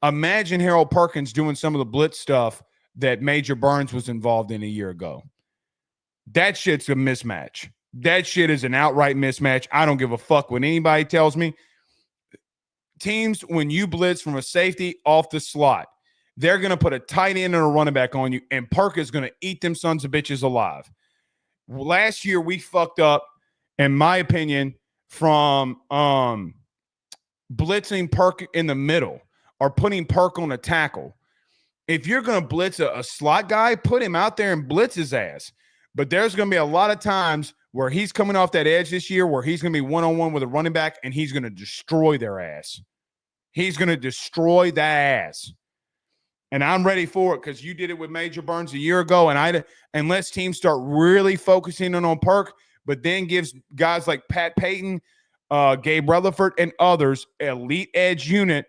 Speaker 1: Imagine Harold Perkins doing some of the blitz stuff that Major Burns was involved in a year ago. That shit's a mismatch. That shit is an outright mismatch. I don't give a fuck what anybody tells me. Teams, when you blitz from a safety off the slot, they're going to put a tight end and a running back on you, and Perk is going to eat them sons of bitches alive. Last year, we fucked up, in my opinion, from blitzing Perk in the middle or putting Perk on a tackle. If you're going to blitz a slot guy, put him out there and blitz his ass. But there's going to be a lot of times where he's coming off that edge this year where he's going to be one-on-one with a running back and he's going to destroy their ass. He's going to destroy that ass. And I'm ready for it because you did it with Major Burns a year ago, and unless teams start really focusing on Perk, but then gives guys like Pat Payton, Gabe Rutherford, and others, elite edge unit,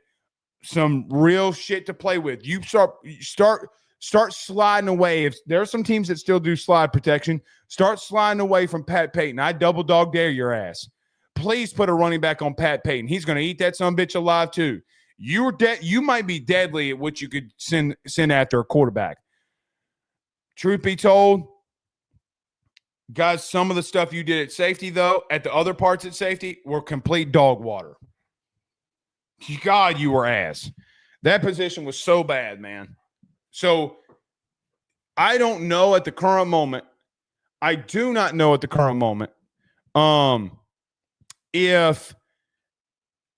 Speaker 1: some real shit to play with. You start sliding away. If there are some teams that still do slide protection, start sliding away from Pat Payton. I double dog dare your ass. Please put a running back on Pat Payton. He's going to eat that son bitch alive too. You might be deadly at what you could send after a quarterback. Truth be told, guys, some of the stuff you did at safety, though, at the other parts at safety, were complete dog water. God, you were ass. That position was so bad, man. So I don't know at the current moment. I do not know at the current moment if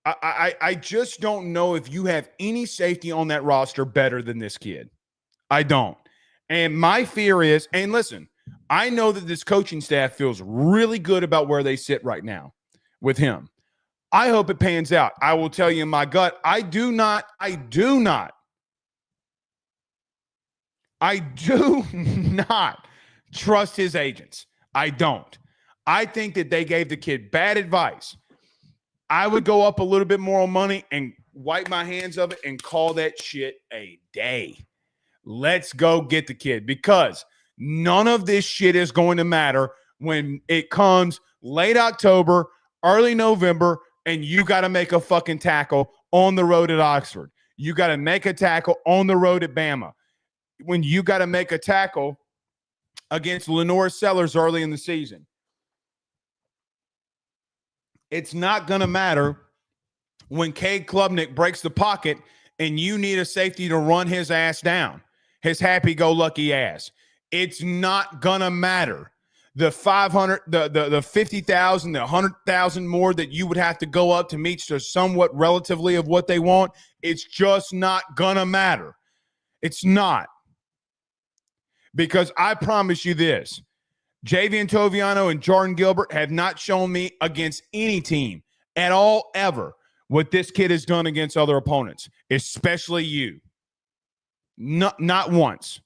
Speaker 1: I just don't know if you have any safety on that roster better than this kid. I don't. And my fear is, and listen, I know that this coaching staff feels really good about where they sit right now with him. I hope it pans out. I will tell you in my gut, I do not trust his agents. I don't. I think that they gave the kid bad advice. I would go up a little bit more on money and wipe my hands of it and call that shit a day. Let's go get the kid, because none of this shit is going to matter when it comes late October, early November, and you got to make a fucking tackle on the road at Oxford. You got to make a tackle on the road at Bama. When you got to make a tackle against Lenore Sellers early in the season. It's not going to matter when Cade Klubnik breaks the pocket and you need a safety to run his ass down, his happy-go-lucky ass. It's not going to matter. The 500, the 50,000, the 100,000 more that you would have to go up to meet to somewhat relatively of what they want, it's just not going to matter. It's not. Because I promise you this, Javian Toviano and Jordan Gilbert have not shown me against any team at all ever what this kid has done against other opponents, especially you. Not once.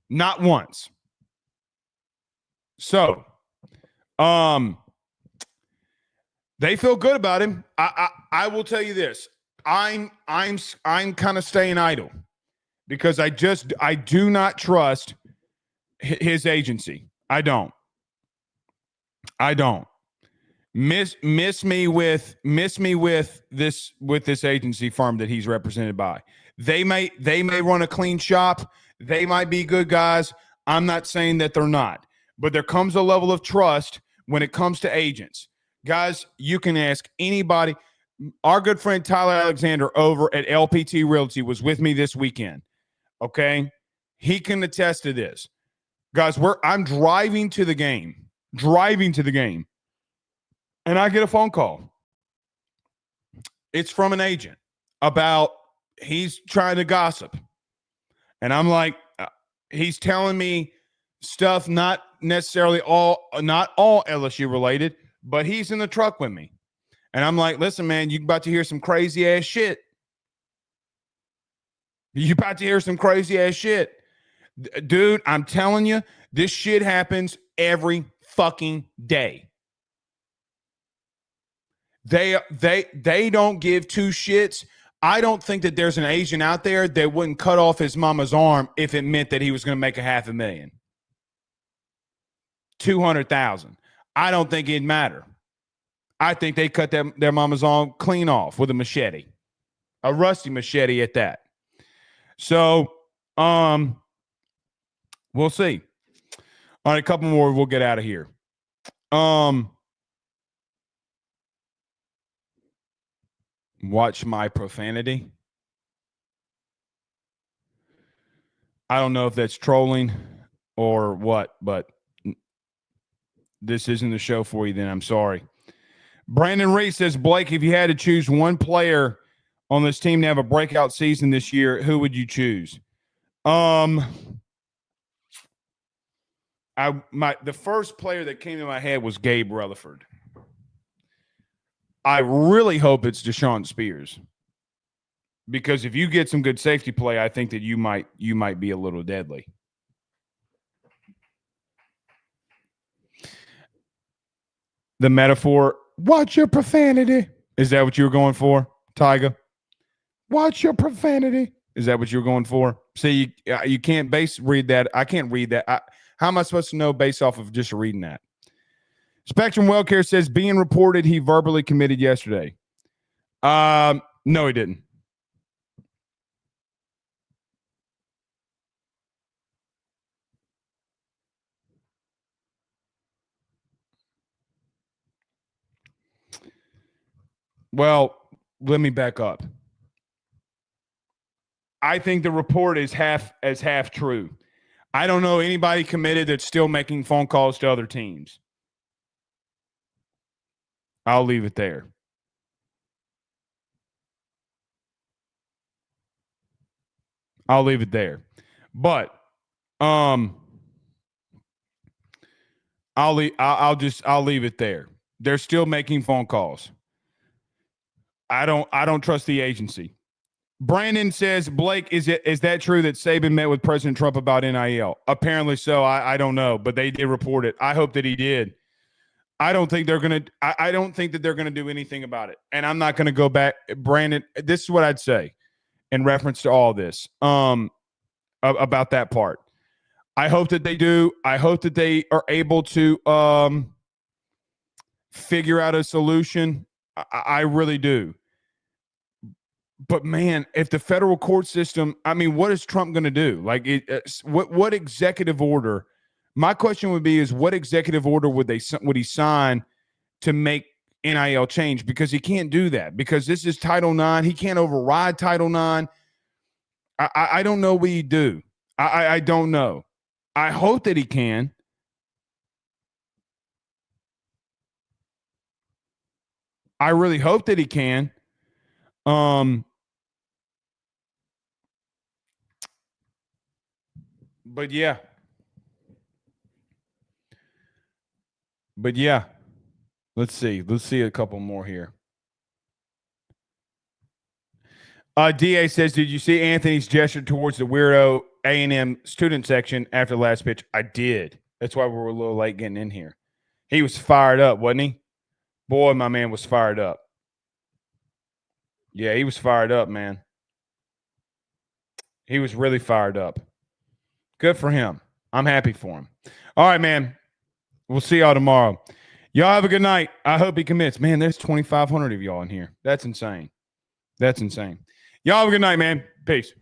Speaker 1: Not once. So, they feel good about him. I will tell you this. I'm kind of staying idle because I do not trust his agency. I don't. Miss me with this agency firm that he's represented by. They may run a clean shop. They might be good guys. I'm not saying that they're not, but there comes a level of trust when it comes to agents. Guys, you can ask anybody. Our good friend Tyler Alexander over at LPT Realty was with me this weekend. Okay? He can attest to this. Guys, I'm driving to the game. And I get a phone call. It's from an agent about he's trying to gossip. And I'm like, he's telling me stuff not all LSU related, but he's in the truck with me. And I'm like, listen, man, you're about to hear some crazy ass shit. Dude, I'm telling you, this shit happens every fucking day. They don't give two shits. I don't think that there's an agent out there that wouldn't cut off his mama's arm if it meant that he was going to make $500,000. 200,000. I don't think it'd matter. I think they cut their mama's arm clean off with a machete. A rusty machete at that. So, we'll see. All right, a couple more. We'll get out of here. Watch my profanity. I don't know if that's trolling or what, but this isn't the show for you then. I'm sorry. Brandon Reese says, Blake, if you had to choose one player on this team to have a breakout season this year, who would you choose? The first player that came to my head was Gabe Rutherford. I really hope it's Deshaun Spears, because if you get some good safety play, I think that you might be a little deadly. The metaphor, watch your profanity. Is that what you were going for, Tyga? Watch your profanity. Is that what you were going for? See, you can't read that. I can't read that. How am I supposed to know based off of just reading that? Spectrum Wellcare says, being reported he verbally committed yesterday. No, he didn't. Well, let me back up. I think the report is half true. I don't know anybody committed that's still making phone calls to other teams. I'll leave it there. I'll leave it there. But I'll leave it there. They're still making phone calls. I don't trust the agency. Brandon says, Blake, is that true that Saban met with President Trump about NIL? Apparently so. I don't know, but they did report it. I hope that he did. I don't think they're gonna. I don't think that they're gonna do anything about it. And I'm not gonna go back, Brandon. This is what I'd say in reference to all this. About that part. I hope that they do. I hope that they are able to figure out a solution. I really do. But man, if the federal court system, I mean, what is Trump going to do? Like, what executive order? My question would be: is what executive order would he sign to make NIL change? Because he can't do that. Because this is Title IX. He can't override Title IX. I don't know what he'd do. I don't know. I hope that he can. I really hope that he can. But yeah. Let's see a couple more here. DA says, did you see Anthony's gesture towards the weirdo A&M student section after the last pitch? I did. That's why we were a little late getting in here. He was fired up, wasn't he? Boy, my man was fired up. Yeah, he was fired up, man. He was really fired up. Good for him. I'm happy for him. All right, man. We'll see y'all tomorrow. Y'all have a good night. I hope he commits. Man, there's 2,500 of y'all in here. That's insane. Y'all have a good night, man. Peace.